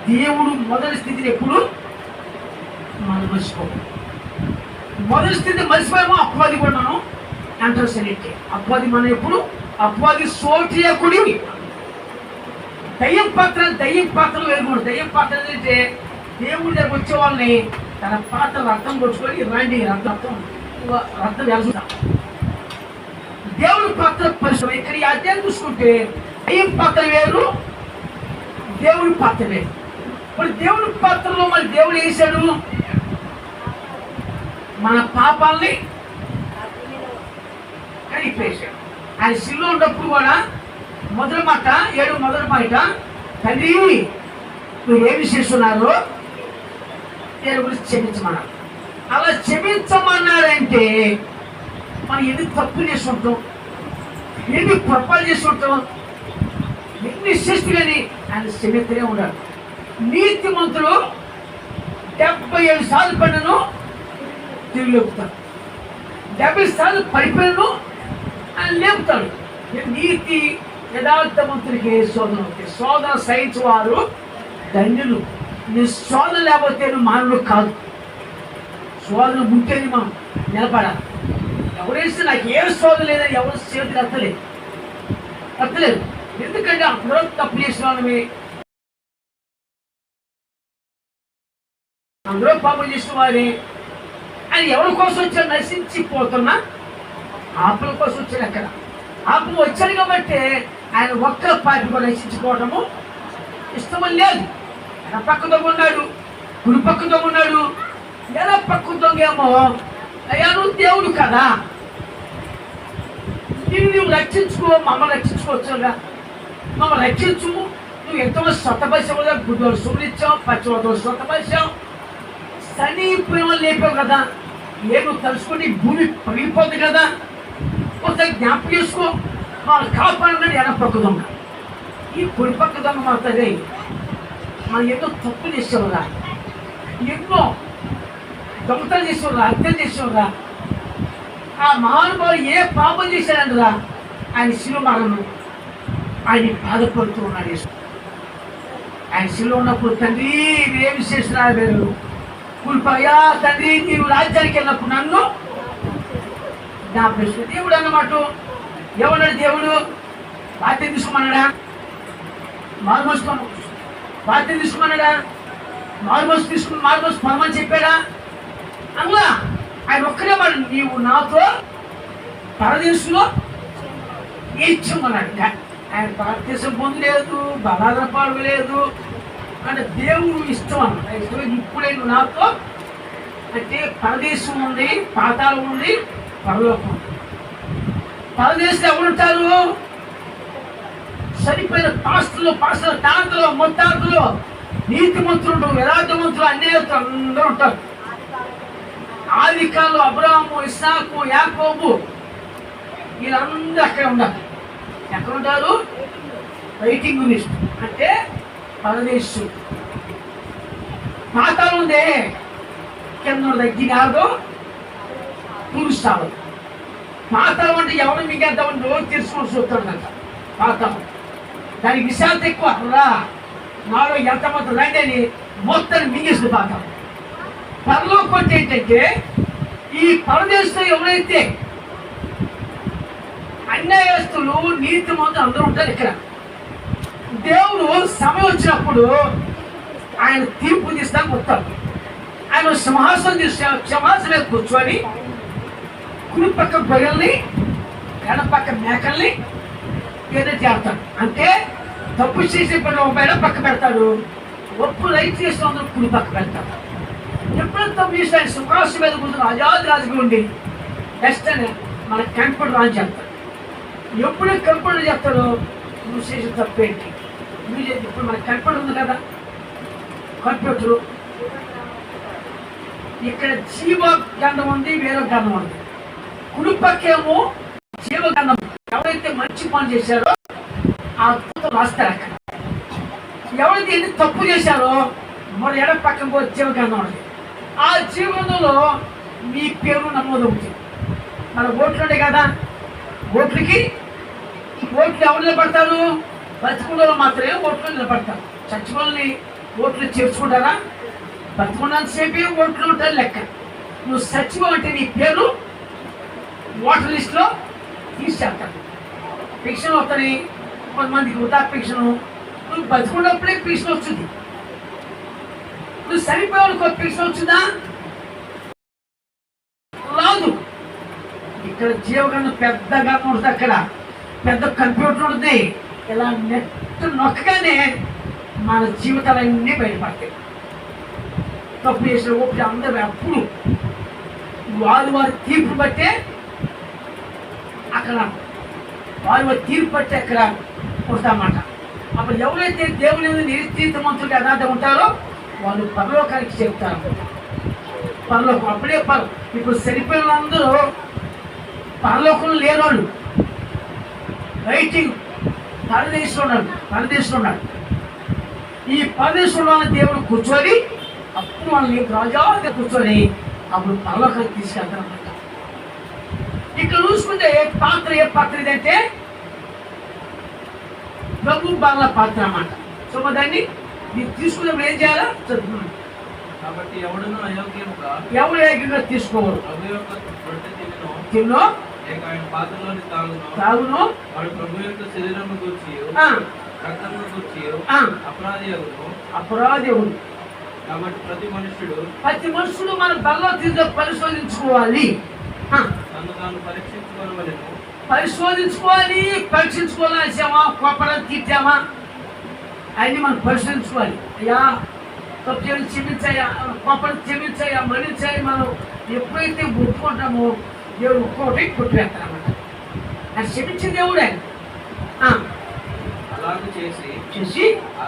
దేవుడు మొదటి స్థితిని ఎప్పుడు మనం మర్చిపోవాలి. మొదటి స్థితి మర్చిపోయామో అపవాది కూడా మనం అంటారు. సరే, అపవాది మనం ఎప్పుడు అపవాది సోటియకుడి దయ్యం పాత్రలు వేరుకోడు. దయ్యం పాత్ర అంటే దేవుడి దగ్గర వచ్చే వాళ్ళని తన పాత్ర రక్తం కొట్టుకొని రండి రక్తం వెళ్తాం. దేవుడి పాత్ర పరిశ్రమ ఇక్కడ ఈ అధ్యాయం చూసుకుంటే దయ్యం పాత్ర వేరు, దేవుడి పాత్ర వేరు. మరి దేవుడి పాత్రలో మరి దేవుడు వేసాడు మన పాపాలని కడిపేశాడు. ఆయన శిల్లో ఉన్నప్పుడు కూడా మొదటి మాట తండ్రి నువ్వు ఏమి చేస్తున్నారో నేను గురించి క్షమించమన్నారు. అలా క్షమించమన్నారంటే మనం ఎన్ని తప్పు చేసి ఉంటాం, ఎన్ని పొరపాటు చేసి ఉంటాం, ఎన్ని చేస్తూ కానీ ఆయన క్షమిస్తూనే ఉన్నాడు. నీతిమంతులు 77 సార్లు పడినను తిరిగి లేపుతాడు, 70 సార్లు పడిపోయినను ఆయన లేపుతాడు. నీతి యథార్థవంతుడికి శోధన అవుతాయి. శోధన సహించు వారు ధన్యులు. నీ శోధన లేకపోతే నువ్వు మానవుడు కాదు. శోధన ఉంటేనే మనం నిలబడాలి. ఎవరేస్తే నాకు ఏ శోధన లేదని ఎవరు చేతులు ఎత్తలేదు. ఎందుకంటే అందరూ తప్పు చేసిన వాళ్ళమే, అందరూ పాపం చేసిన వారే. ఆయన ఎవరి కోసం వచ్చాడు? నశించిపోతున్నా ఆత్మల కోసం వచ్చాడు. అక్కడ ఆత్మ వచ్చాడు కాబట్టి ఆయన ఒక్క పాపి కూడా నశించిపోవటము ఇష్టమని లేదు. ఆయన పక్క దొంగ ఉన్నాడు, గుడి పక్క దొంగ ఉన్నాడు. ఎలా పక్క దొంగేమో అయ్యా నువ్వు దేవుడు కదా, నువ్వు రక్షించుకో, మమ్మల్ని రక్షించుకోవచ్చుగా, మమ్మల్ని రక్షించు. నువ్వు ఎంతమంది స్వతపరిచావు కదా, గుడ్డోలు సుమలిచ్చావు, పచ్చివదలు స్వతపరిచావు, సనీపోయిన వాళ్ళు లేపావు కదా, ఏమో తలుసుకొని భూమి పగిలిపోద్ది కదా, ఒకసారి జ్ఞాపకం చేసుకో. వాళ్ళు కాపాడన్నాడు ఎనపక్క దొంగ. ఈ కుడి పక్క దొంగ మాత్రమే మనం ఎన్నో తప్పు చేసేవారా, ఎన్నో దొంగతనం చేసేవారా, హత్య చేసేవారా. ఆ మహానుభావులు ఏ పాపం చేశాడంటరా, ఆయన శిలువ మరణం ఆయన బాధపడుతూ ఉన్నాడు. ఆయన శిలువ ఉన్నప్పుడు తండ్రి ఏమి చేసినా వేరు కూలిపోయా, తండ్రి నీవు రాజ్యానికి వెళ్ళినప్పుడు నన్ను నా ప్రశ్న. దేవుడు అన్నమాట ఏమన్నాడు? దేవుడు బాధ్యత తీసుకోమన్నాడా? బాధ్యత తీసుకోమన్నాడా? మార్మోసు పొలమని చెప్పాడా? అందులో ఆయన ఒక్కడే మాట, నీవు నాతో పరదేశంలో ఇచ్చమన్నాడు. ఆయన భారతదేశం పొందలేదు, బలాదర పాడలేదు. అంటే దేవుడు ఇష్టం అన్నమాట. ఇష్టం ఇప్పుడే నువ్వు నాతో అంటే పరదేశం ఉంది, పాతాళం ఉంది, పరలోకం ఉంది. పరదేశంలో ఎవరుంటారు? సరిపోయిన పాస్టర్లు, తాతలు, ముత్తాతలు, నీతిమంతులు, యథార్థవంతులు, అన్యాయస్తులు అందరూ ఉంటారు. ఆది కాలంలో అబ్రాహాము, ఇస్సాకు, యాకోబు వీళ్ళందరూ అక్కడే ఉండాలి. ఎక్కడ ఉంటారు? వెయిటింగ్ లిస్ట్ అంటే పరదేశం. పాతాళం ఉందే, కింద దగ్గర పురుస్తాడు. పాతాళం అంటే ఎవరు మిగతామని రోజు తెలుసుకొని చూస్తాడు అంట. పాతాళం దానికి విశాలత ఎక్కువ. రా నాలో ఎంతమంది రండి అని మొత్తాన్ని మింగేస్తుంది పాతాళం. పరలోకం అంటే ఏంటంటే ఈ పరదేశంలో ఎవరైతే అన్యాయస్తులు, నీతిమంతులు అందరూ ఉంటారు. ఇక్కడ దేవుడు సమయం వచ్చినప్పుడు ఆయన తీర్పు తీస్తానికి వస్తాడు. ఆయన సింహాసనం సింహాసనం మీద కూర్చొని కుడి పక్క గొర్రెల్ని, ఎడ పక్క మేకల్ని ఏదో చేస్తాడు. అంటే తప్పు చేసే పని పైన పక్క పెడతాడు, ఒప్పు రైతు చేసిన అందరూ కుడి పక్క పెడతాడు. ఎప్పుడైతే తప్పు చేసి ఆయన సింహాసనం మీద కూర్చొని రాజుగా ఉండి నెక్స్ట్ అని మనకు కంప్యూటర్ రాని చెప్తాడు. ఎప్పుడే కంప్యూటర్ చెప్తాడు నువ్వు చేసిన తప్పేంటి, నువ్వు చేసి. ఇప్పుడు మనకు కంప్యూటర్ ఉంది కదా, కంప్యూటరు ఇక్కడ జీవ గంధం ఉంది, వేరే గంధం ఉంది. కుడి పక్కేమో జీవ గంధం, ఎవరైతే మంచి పని చేశారో ఆ అద్భుతం రాస్తారు. అక్కడ ఎవరైతే ఎన్ని తప్పు చేశారో మరి ఎడ పక్కన జీవ గంధం ఉంది. ఆ జీవనంలో మీ పేరు నమోదు అవుతుంది. మన ఓట్లు ఉంటాయి కదా, ఓట్లకి ఓట్లు ఎవరు నిలబడతారు? బతుకులలో మాత్రమే ఓట్లు నిలబడతారు. చచ్చిపోల్ని ఓట్లు చేర్చుకుంటారా? బతుకున్నంతసేపే ఓట్లు ఉంటారు లెక్క. నువ్వు సచివ అంటే నీ పేరు ఓటర్ లిస్టులో తీసేస్తారు. పెన్షన్ వస్తుంది కొంతమందికి, వృద్ధా పెన్షన్. నువ్వు బతుకున్నప్పుడే పెన్షన్ వచ్చింది. నువ్వు సరిపోయానికి ఒక పెన్షన్ వచ్చిందా? రాదు. ఇక్కడ జీవగంధం పెద్దగా ఉంటుంది, అక్కడ పెద్ద కంప్యూటర్ ఉంటుంది. ఇలా నెట్ నొక్కగానే మన జీవితాలన్నీ బయటపడతాయి. తప్పు చేసిన ఒప్పుడు అందరూ అప్పుడు వారి తీర్పు బట్టే అక్కడ వారి తీర్పు బట్టి అక్కడ కొడతామాట. అప్పుడు ఎవరైతే దేవుని నిరీతిమంతులు యథార్థం ఉంటారో వాళ్ళు పరలోకానికి చెప్తారు. పరలోకం అప్పుడే ఇప్పుడు సరిపోయిన అందరూ పరలోకంలో లేనోళ్ళు రైటింగ్ పరదేశంలో ఉన్నాడు. ఈ పరదేశంలో దేవుడు కూర్చొని అప్పుడు వాళ్ళని రాజాగా కూర్చొని అప్పుడు పరలోకానికి తీసుకెళ్తారన్నమాట. ఇక్కడ చూసుకుంటే ఏ పాత్ర ఇదంటే ప్రభు బాల పాత్ర అన్నమాట. సో దాన్ని మీరు తీసుకున్నప్పుడు ఏం చేయాలా చదువుతున్నాను. కాబట్టి ఎవడును అయోగ్యముగా ఎవరు ఏకంగా తీసుకోవరు. ప్రభు యొక్క రొట్టె తిన్నో లేక ఆయన పాత్రలోని తాగును వాడు ప్రభు యొక్క శరీరము గూర్చి రక్తము గూర్చి అపరాధి అవును. కాబట్టి ప్రతి మనుషుడు మన బల్లో తీసి పరిశోధించుకోవాలి. తను తాను పరీక్షించుకోవాల్సామా, కోపడం తీర్చామా అన్ని మనం పరిశోధించుకోవాలి. అయ్యా తప్పు చేయడం క్షమించాయా, కోపం క్షమించాయా, మన్నించాయి. మనం ఎప్పుడైతే గుర్తుకుంటామో దేవుడు ఒక్కొక్కటి కొట్టివేస్తారన్నమాట. అది క్షమించిన దేవుడే. అలాగే చేసి ఆ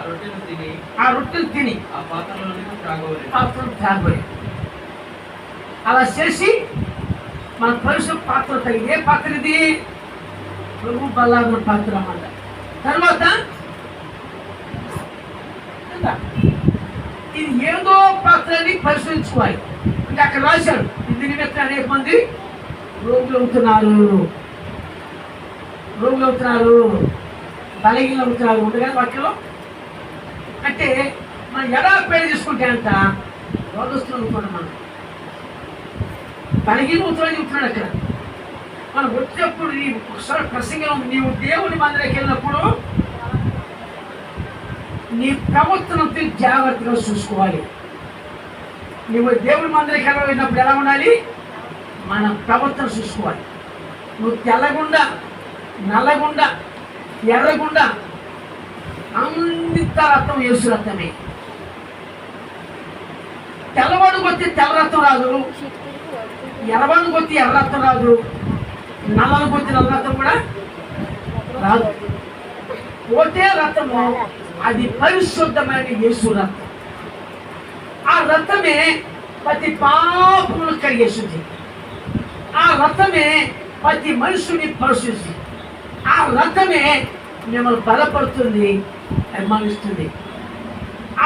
రొట్టెలు తిని ఆ పాత్రలో త్రాగవాలి. అలా చేసి మన పరిశుభ్ర పాత్ర తగ్గి. ఏ పాత్ర ఇది? ప్రభు బల్లాగుల పాత్ర అన్నమాట. తర్వాత ఇది ఏదో పాత్రని పరిశోధించుకోవాలి. అంటే అక్కడ రాశాడు ఇది నిమిత్తం అనేక మంది రోగులు అవుతున్నారు, బలహీనలు అవుతున్నారు ఉండగా వాక్యంలో. అంటే మనం ఎలా పేరు తీసుకుంటే అంత రోగస్తులు అనుకోండి. మనం బలహీన అవుతున్నాడు చెప్తున్నాడు అక్కడ. మనం వచ్చినప్పుడు ఒకసారి ప్రసంగం నీవు దేవుని మందిరానికి వెళ్ళినప్పుడు నీ ప్రవర్తనతో జాగ్రత్తగా చూసుకోవాలి. నువ్వు దేవుని మందిరానికి వెళ్ళినప్పుడు ఎలా ఉండాలి? మన ప్రవర్తన చూసుకోవాలి. నువ్వు తెల్లగుండా, నల్లగుండా, ఎర్రగుండా అంత రక్తం యేసు రక్తమే. తెల్లవాడు కొట్టి తెల్ల రక్తం రాదు, ఎర్రవాడు కొట్టి ఎర్ర రక్తం రాదు, నల్లని పోతే నల్ల రక్తం కూడా రాదు. ఒకటే రక్తము, అది పరిశుద్ధమైన యేసు రక్తం. ఆ రక్తమే ప్రతి పాపమును కడిగేస్తుంది. ఆ రక్తమే ప్రతి మనుషుని పరిశుద్ధి. ఆ రక్తమే మిమ్మల్ని బలపడుతుంది, అభిమానిస్తుంది.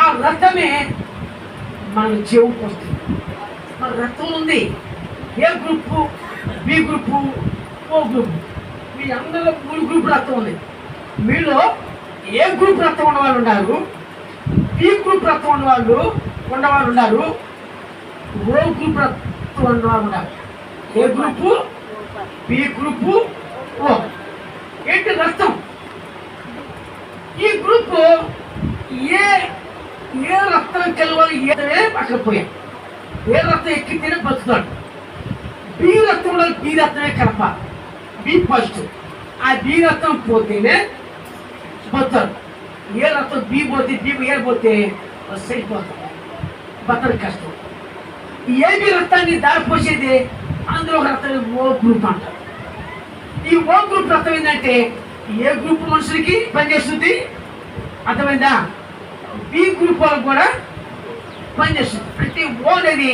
ఆ రక్తమే మన జీవంకి వస్తుంది. మన రక్తం ఉంది. A group? B group, O group. మీ అందరూ 3 గ్రూప్ రక్తం ఉంది. మీలో ఏ గ్రూప్ రక్తం ఉన్నవాళ్ళు ఉన్నారు, బి గ్రూప్ రక్తం ఉన్నవాళ్ళు ఉన్నారు, ఓ గ్రూప్ రక్తం ఉన్నవాళ్ళు ఉన్నారు. ఏ గ్రూపు? బి గ్రూపు, ఓ. ఏంటి రక్తం? ఈ గ్రూపు ఏ రక్తం కలవాలి, ఏ అక్కడ పోయాం. ఏ రక్తం ఎక్కితేనే బతుకుతాడు. బి రక్తంలో బి రక్తమే కలపాలి. B first. ఆ బి రక్తం పోతేనే బతాడు. ఏ రక్తం బి పోతే, బి ఏ పోతే సరిపోతాడు, బతడు కష్టం. ఏబి రక్తాన్ని దారిపోసేది అందులో ఒక రక్తం ఓ గ్రూప్ అంటారు. ఈ ఓ గ్రూప్ రక్తం ఏంటంటే ఏ గ్రూప్ మనుషులకి పనిచేస్తుంది, అర్థమైందా? బి గ్రూప్ వాళ్ళకి కూడా పనిచేస్తుంది. అంటే ఓ అనేది,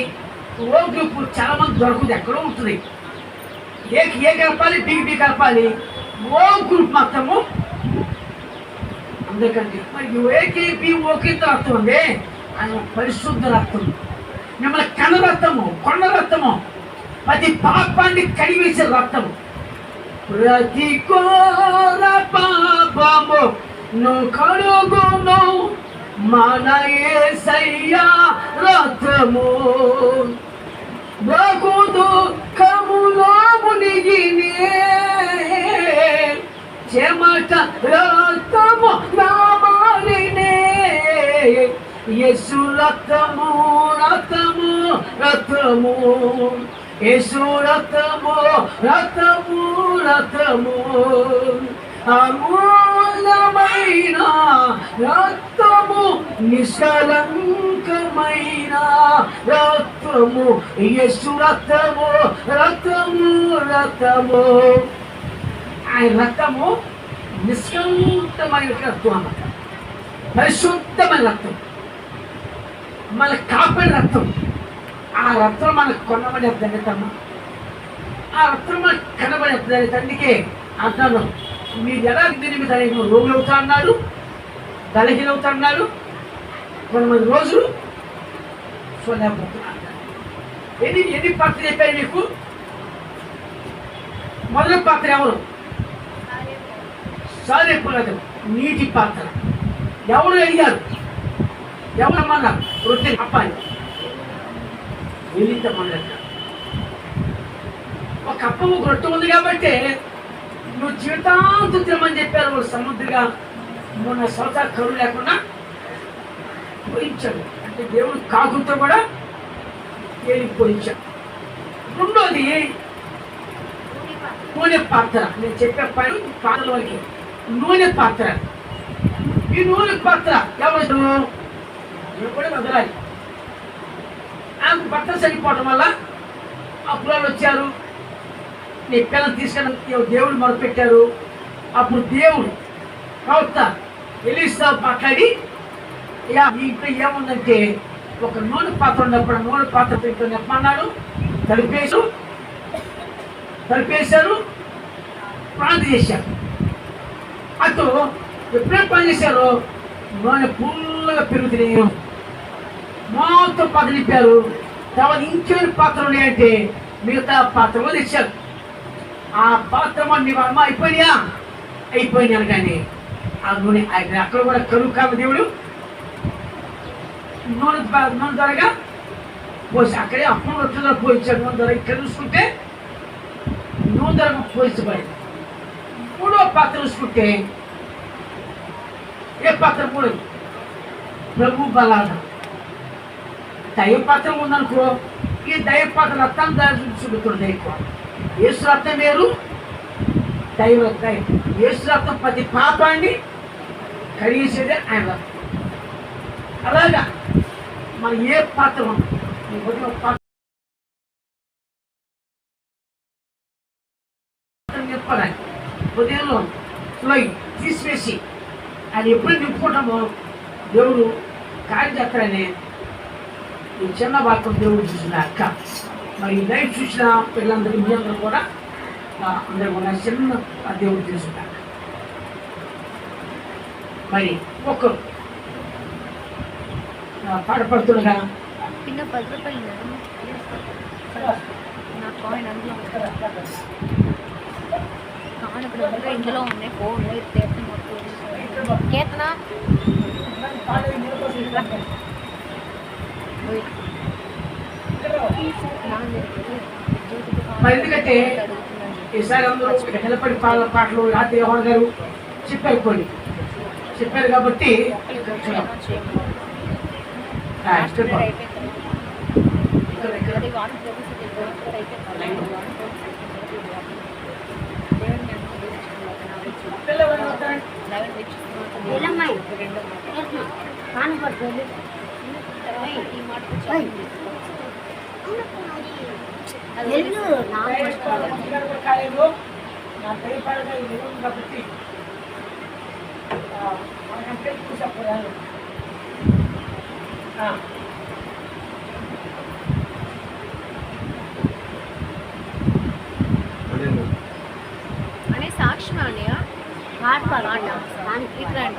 ఓ గ్రూప్ చాలా మంది దొరకదు, ఎక్కడో ఉంటుంది. ఏ కలపాలి, బి కలపాలి. ఓ గ్రూప్ మొత్తము అందుకంటే మరి ఏకి బి ఓకి రక్తం ఉంది, ఆయన పరిశుద్ధ రక్తం. మిమ్మల్ని కన్న రక్తము, కొండ రక్తము, ప్రతి పాపాన్ని కడిగేసే రక్తము. ప్రతి కోర పాపము నువ్వు కడుగును మన యేసయ్య రక్తము. బహు దుఃఖములో మునిగినే చెమట రక్తము నామాలినే. యేసు రక్తము, రక్తము, రక్తము. యేసు రక్తము, రక్తము, రక్తము. అమూల్యమైన రక్తము, నిష్కలంకమైన రక్తము. యేసు రక్తము, రక్తము, రక్తము. ఆయన రక్తము నిష్కలంకమైన రక్తం అన్నమాట. పరిశుద్ధమైన రక్తం, మన కాపాడే రక్తం. ఆ రక్తం మనకు కొనబడి వద్దండి తమ్మ. ఆ రక్తం మనకు కనబడి వద్దని తండ్రికి అంటాను. మీరు ఎలా దీని మీద రోగులు అవుతా అన్నాడు, బలహీన అవుతా అన్నాడు. కొంతమంది రోజులు చూడలేకపోతున్నారు. ఎన్ని పాత్ర చెప్పారు మీకు? మొదటి పాత్ర ఎవరు? సారేపులేదు, నీటి పాత్ర. ఎవరు అడిగారు? ఎవరమ్మన్నారు? రొట్టె అప్పాలి వెళ్ళిద్దమన్నారు. ఒక అప్పము రొట్టె ఉంది కాబట్టి నువ్వు జీవితాంతం తినమని చెప్పారు. వాళ్ళు సముద్రంగా 3 సంవత్సరాలు కరువు లేకుండా పోయించాడు. అంటే దేవుడు కాకులతో కూడా పోయించాడు. రెండోది నూనె పాత్ర. నేను చెప్పే పని పాత్రల వరకు నూనె పాత్ర. ఈ నూనె పాత్ర ఎవరు కూడా వదలాలి. ఆమెకు భర్త చనిపోవడం వల్ల అప్పులలో వచ్చారు. నీ పిల్లలు తీసుకెళ్ళి దేవుడు మొదలుపెట్టారు. అప్పుడు దేవుడు ప్రవక్త ఎలీసా మాట్లాడి, మీ ఇంట్లో ఏముందంటే ఒక నూనె పాత్ర ఉన్నప్పుడు నూనె పాత్ర పెట్టుకొని చెప్పమన్నాడు. తలిపేశారు, ప్రాంతి చేశారు. అటు ఎప్పుడైనా పని చేశారో నూనె ఫుల్గా పెరుగుతున్నాయి. మొత్తం పాత్ర నింపారు. తర్వాత ఇంకేమైనా పాత్రలు ఉన్నాయంటే మిగతా పాత్రలు తెచ్చారు. ఆ పాత్ర అమ్మ అయిపోయినాను. కానీ ఆ నూనె అక్కడ కూడా కరువు కాదు. దేవుడు నూనె త్వరగా పోసి అక్కడే అప్పుడు రొట్టెలో పోయించాడు. నూనె త్వరగా ఇక్కడ చూసుకుంటే నూనె త్వరగా పోయించబడింది. 3వ పాత్ర చూసుకుంటే ఏ పాత్ర? 3 ప్రభు బలాన దైవ పాత్ర ఉందనుకో. ఈ దైవ పాత్ర రక్తం దాని చూపుతుంది ఎక్కువ. యేసు రక్తం వేరు, దైవ యేసు రక్తం ప్రతి పాపాన్ని కడిగేసేదే ఆయన రక్తం. అలాగా మన ఏ పాత్ర నింపడానికి ఉదయంలో ఫ్లోయి తీసివేసి అది ఎప్పుడు నింపుకుంటామో దేవుడు కార్యం చేస్తాడని ఈ చిన్న వాక్యం దేవుడు చూసిన అక్క మరి లైవ్ చూసిన పిల్లలందరూ మీ అందరూ కూడా అందరూ కూడా చిన్న దేవుడు తీసుకుంటారు. మరి ఒక్కరు పాడపడుతుండగా కింద 10 రూపాయలు నా కాయిన్ అందులో కాయిన్ ఇప్పుడు ఇందులో ఉన్నాయి ఫోన్ కేతన మరి ఎందుకంటే ఈసారి అందరూ నిలబడి పాటలు రాత్రి యోహాన్ గారు చెప్పారు కాబట్టి అనే సాక్షి అన్నయ్య ఇట్లా అంట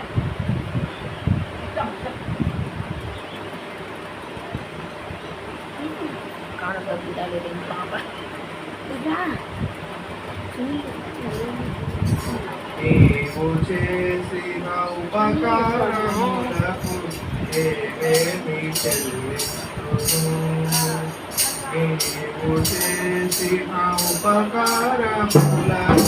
నీవు చేసిన ఉపకారములకు ఏమేమి చెల్లింతును? నీవు చేసిన ఉపకారములకు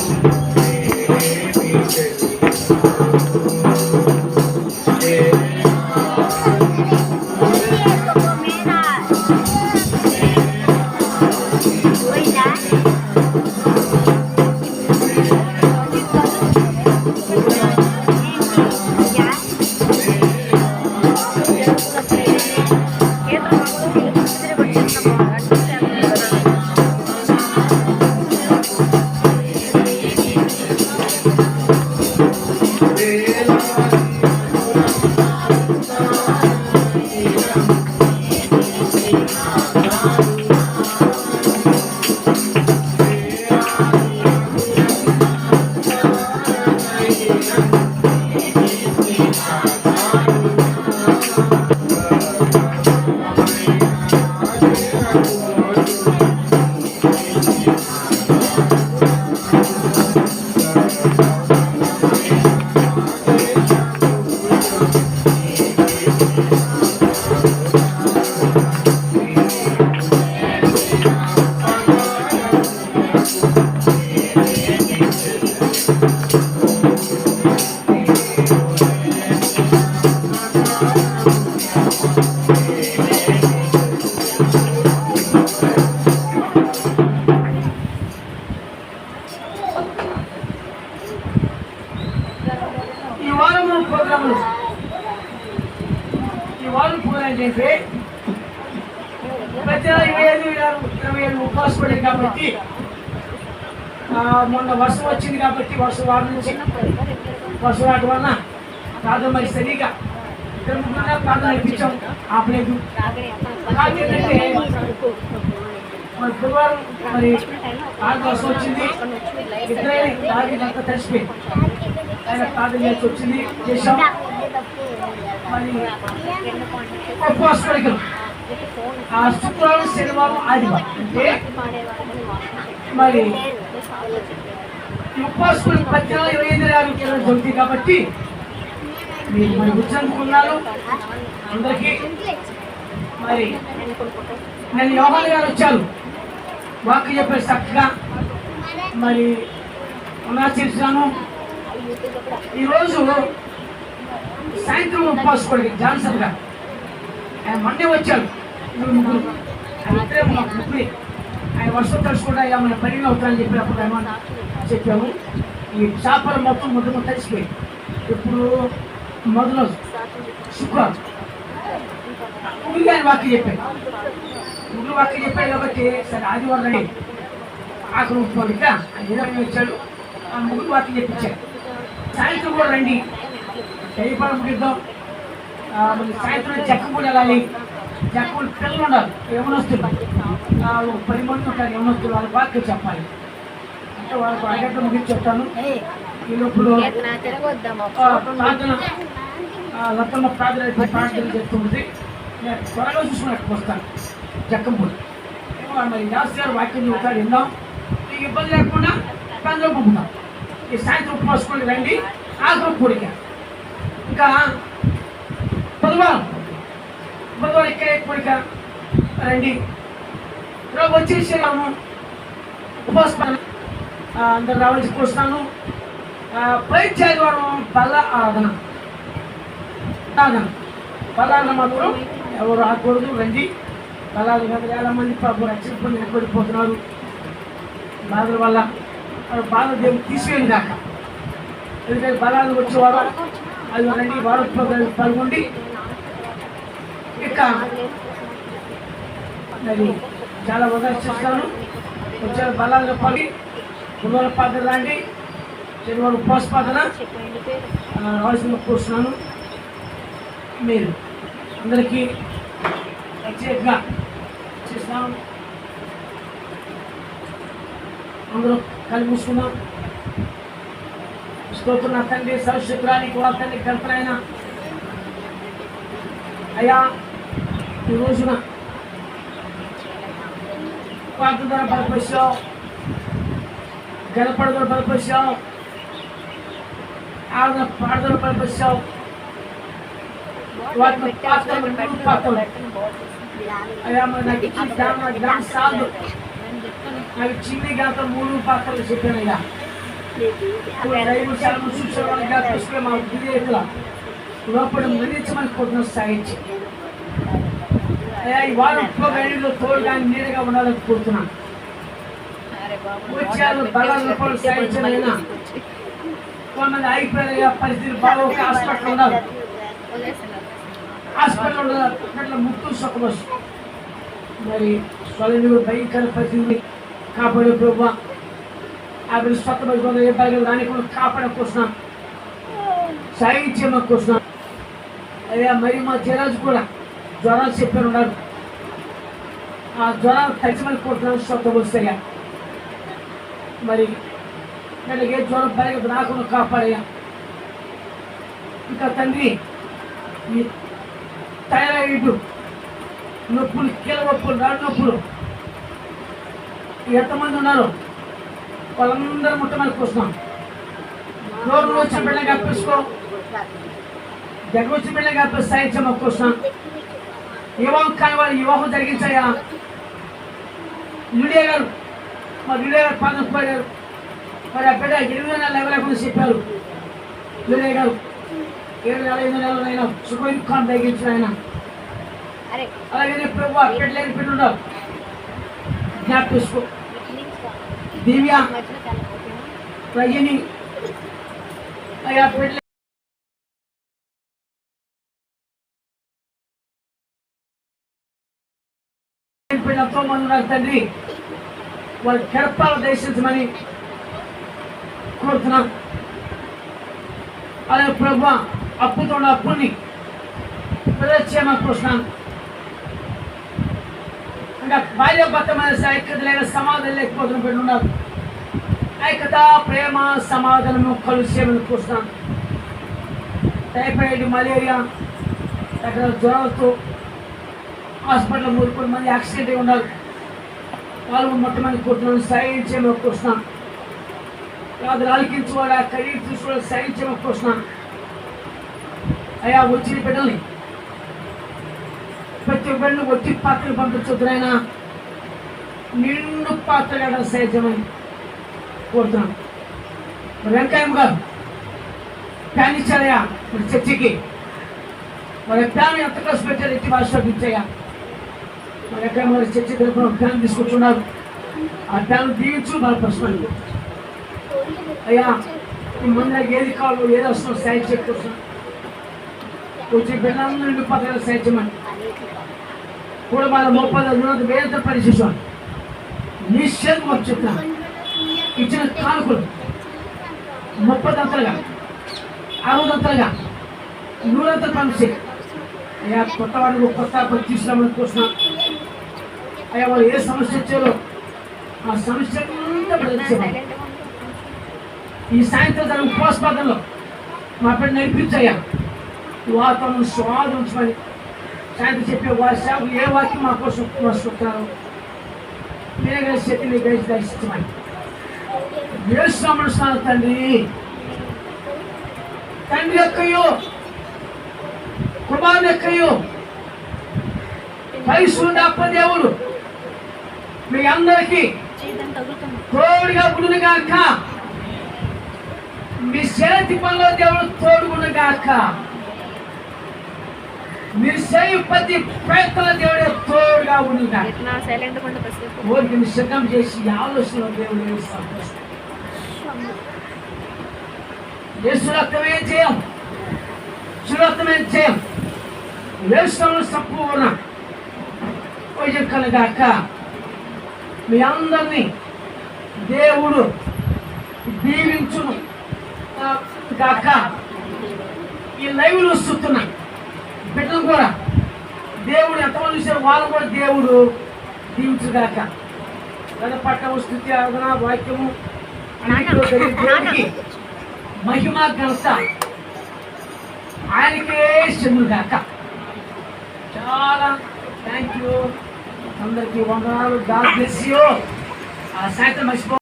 ఏమేమి ఉపవాసపడే కాబట్టి మొన్న వర్షం వచ్చింది కాబట్టి వర్షం వాడి నుంచి వర్షం వాటి వలన ప్రార్థన మరి సరిగా ఇద్దరు ముగ్గురుగా ప్రార్థన ఇప్పించాం ఆపలేదు. ఏంటంటే మరి గురువారం మరి ప్రార్థన వర్షం వచ్చింది, ఇద్దరే అంతా తడిసిపోయింది. ఆయన ప్రార్థన చేసి వచ్చింది చేసాం. మరి ఉపవాసపడికలు శుక్రవారం శనివారం ఆదివారం అంటే మరి ఉపవాసం 18-25 జరుగుతుంది కాబట్టి మీరు మరి గుర్తుకున్నారు అందరికీ. మరి నేను యోహాన్ గారు వచ్చారు, వాక్యం చెప్పారు చక్కగా మరి చేస్తున్నాను. ఈరోజు సాయంత్రం ఉపవాసపడి జాన్సన్ గారు ఆయన మండే వచ్చాడు. ముగ్గురు ఇద్దరే మాకు ముగ్గురే. ఆయన వర్షం తలుచుకుంటా ఏమైనా పరిణామం అవుతారని చెప్పినప్పుడు ఏమన్నా చెప్పాము. ఈ చేపలు మొత్తం మొదలు తడిసిపోయి ఇప్పుడు మొదలు శుక్రవారం ముగ్గురు ఆయన వాక్యం చెప్పాడు. ముగ్గురు వాక్యం చెప్పాడు కాబట్టి సరే ఆదివారం ఆకలి ఉప్పుకోలేక ఆయన ఏదైనా వచ్చాడు. ఆ ముగ్గురు వాటిని చెప్పించారు. సాయంత్రం కూడా రండి, టైపాడు ముగిద్దాం. మళ్ళీ సాయంత్రం చెక్కపూడి వెళ్ళాలి. చెక్కపూడి పిల్లలు ఉండాలి, యవనస్తులు 10 మంది ఉంటారు యవనస్తులు. వాళ్ళ బాగా చెప్పాలి అంటే వాళ్ళకు అడగట్టు ముగించి చెప్తాను. ఈలోప్పుడు ప్రార్థన లతమ్మ ప్రార్థన చేస్తుంది. నేను త్వరగా చూసుకున్నట్టు వస్తాను చెక్కంపూడి. మరి దాస్ గారు వాక్యం చెప్తాడు, విందాం. మీకు ఇబ్బంది లేకుండా పెందలో పంపుతాం. ఈ సాయంత్రం ఉపవాసుకోండి, రండి. ఆఖరి కూడిక ఇంకా బుధవారం ఇక్కడే కూడిక రండి. ఈరోజు వచ్చేసాము ఉపవాసం అందరు రావాల్సి కూర్చున్నాను. పై ఆదివారం బలాదన మాత్రం ఎవరు రాకూడదు, రండి. బలాలు వేల మంది పాపం రక్షించుకొని ఎక్కడిపోతున్నారు బాధల వల్ల. బాధ దేవుడు తీసివేయండి దాకా. ఎందుకంటే బలాలు వచ్చేవారు అది రండి, వారోత్సవాలు పాల్గొండి. ఇక అది చాలా ఉదర్శిస్తాను. వచ్చే బలాలు పడి బుధవారం పాత్ర రాండి, శనివారం ఉపవాస పాత్ర రావాల్సిన కూర్చున్నాను. మీరు అందరికీ ప్రత్యేకంగా చేస్తున్నాం. అందరూ కళ్ళు మూసుకున్నాం. స్తోత్రం తండ్రి, సర్వశక్తురానికి వాళ్ళ తండ్రి కల్పన అయ్యా, ఈ రోజున ప్రార్థన బలపరిచావు, గణపడుదల బలపరిచావు, ప్రార్థన బలపరిచావు. అయ్యా మరి నాకు జ్ఞానం సాధు, నాకు చిన్ని గాత 3 పాత్రలు చెప్పాను. అయ్యా తీసుకుని మా విధేయతల లోపల మరించమని కోరుతున్న సాగించి అయ్యా ఈ వారం గడిలో తోడుగా నీరుగా ఉండాలని కోరుతున్నాను. వచ్చారు బలాలు సాగించిన అయినా కొంతమంది అయిపోయిన పరిస్థితి బాగా హాస్పిటల్ ఉండాలి, హాస్పిటల్ ఉండాలి, ముక్తు సొక్కబస్. మరి స్వయంలో భయంకర పరిస్థితిని కాపాడే ప్రభావ ఆ స్వతమైన ఏ బాగా రానికుండా కాపాడే కూర్చున్నాం, సాగించే మాకు కూర్చున్నాం. అయ్యా మరి మా జరాజు కూడా జ్వరాలు చెప్పారు ఉన్నారు. ఆ జ్వరాలు తగ్గిమని కోరుతున్నాను, స్వతమొస్తాయా. మరి నేను ఏ జ్వరం బయట రాకుండా కాపాడయ్యా. ఇంకా తండ్రి ఈ థైరాయిడ్ నొప్పులు, కీళ్ళ నొప్పులు, రాడు నొప్పులు ఎంతమంది ఉన్నారు వాళ్ళందరూ ముట్టమని కూర్చున్నాం. రోడ్లు వచ్చిన బిడ్డగా అప్పిసుకో, దగ్గర వచ్చిన బిడ్డగా అప్పిస్తే సాయించమని కూర్చున్నాం. వివాహం కాని వాళ్ళు వివాహం జరిగించాయా. లుడియా గారు మరి లుడియా గారు పాదం పోయారు. మరి ఆ బిడ్డ 8 నెలలు లేవలేకుండా చెప్పారు. లుడియా గారు 7 నెలలు 8 నెలలు అయినా సుఖం తగ్గించిన ఆయన. అలాగే ప్రభు పెట్టలేని పిల్లలు జ్ఞాపిస్తూ దివ్య రజని అయ్యా పెట్టలే ఎంతో మంది ఉన్నారు తండ్రి. వాళ్ళు గర్భాలు దర్శించమని కోరుతున్నాం. అలాగే ప్రభు అప్పుతో ఉన్న అప్పుని ప్రదర్శించమని కోరుతున్నాను. ఇంకా భార్య భర్తమైన ఐక్యత లేక సమాధానం లేకపోతున్న బిడ్డలు ఉన్నారు. ఐక్యత, ప్రేమ, సమాధానము కలుసేమని కోరుతున్నాను. టైఫాయిడ్, మలేరియా, అక్కడ జ్వరాలతో హాస్పిటల్ 3 మంది యాక్సిడెంట్ అయి ఉన్నారు. వాళ్ళు మొట్టమొదటి కోరుతున్నాను, సాయించేమని కోరుతున్నాను. అది ఆలకించుకోవాలా, కడిగి చూసుకోవాలి, సాయించేమని కోరుతున్నాను. అయ్యా వచ్చిన బిడ్డల్ని ప్రతి బిడ్డను ఒట్టి పాత్రలు పంపించొద్దునైనా నిండు పాత్రగా సహాయమని కోరుతున్నాను. వెంకయ్య గారు ఫ్యాన్ ఇచ్చారయ్యా మరి చర్చికి. మరి ఫ్యాన్ ఎంత ఖర్చు పెట్టారు, ఎట్టి భాషలోకి ఇచ్చాయా. మరి వెంకయ్య గారు చర్చి తరఫున ఫ్యాన్ తీసుకుంటున్నారు. ఆ ఫ్యాన్ దీవించు బలపరచుకోండి అయ్యా. ఈ మందికి ఏది కావాలో ఏది వస్తుందో సాయం చెప్పుకొస్తున్నాను. వచ్చి బిడ్డలందరూ నిండు పాత్రగా సాయించమని కూడా వాళ్ళ 30 వేల పరిశీలించాను. నిశ్చయం చెప్తున్నాను. ఇచ్చిన కానుకలు 30 అంతలుగా 60 అంతలుగా 100 అంతలు పంపించి అయ్యా కొత్త వాడికి కొత్త పని తీసుకురామని కోరుతున్నాం. అయ్యా వాళ్ళు ఏ సమస్య వచ్చారో ఆ సమస్య అంతా ప్రదర్శించారు. ఈ సాయంత్రం తన ఉపవాస పాదంలో మా బిడ్డ నడిపించయ్యా వాతావరణం స్వాదం ఉంచమని సాయంత్రం చెప్పే వారి సేవలు ఏ వాక్యం మా కోసం వస్తున్నారు మీరే కలిసి శక్తి మీ కలిసి దర్శించమని వేస్తున్నాను తండ్రి. తండ్రి యొక్కయో కుమారుని యొక్కయో పరిశుద్ధ దేవుడు మీ అందరికీ తోడుగా ఉండుగాక. మీ చేతి పనిలో దేవుడు తోడుగుండుగాక. మీరు చేయ ప్రతి ప్రయత్నంలో దేవుడే తోడుగా ఉండుగాక. ఓరికి సిద్ధం చేసి ఆలోచనలో దేవుడు యేసు రక్తమే జయం, సురక్తమే జయం. యేసులో సంపూర్ణ విజయం కలగాక. మీ అందరినీ దేవుడు దీవించును గాక. ఈ లైవ్లో వస్తున్నా బిడ్డలు కూడా దేవుడు ఎంతమంది చూసారు వాళ్ళు కూడా దేవుడు దీవించుగాక. పట్టణ స్థితి ఆరాధన వాక్యము మహిమ ఘనత ఆయనకే చెందుగాక. చాలా థ్యాంక్ యూ అందరికీ వందనాలు. God bless you. ఆ సాయంత్రం మర్చిపో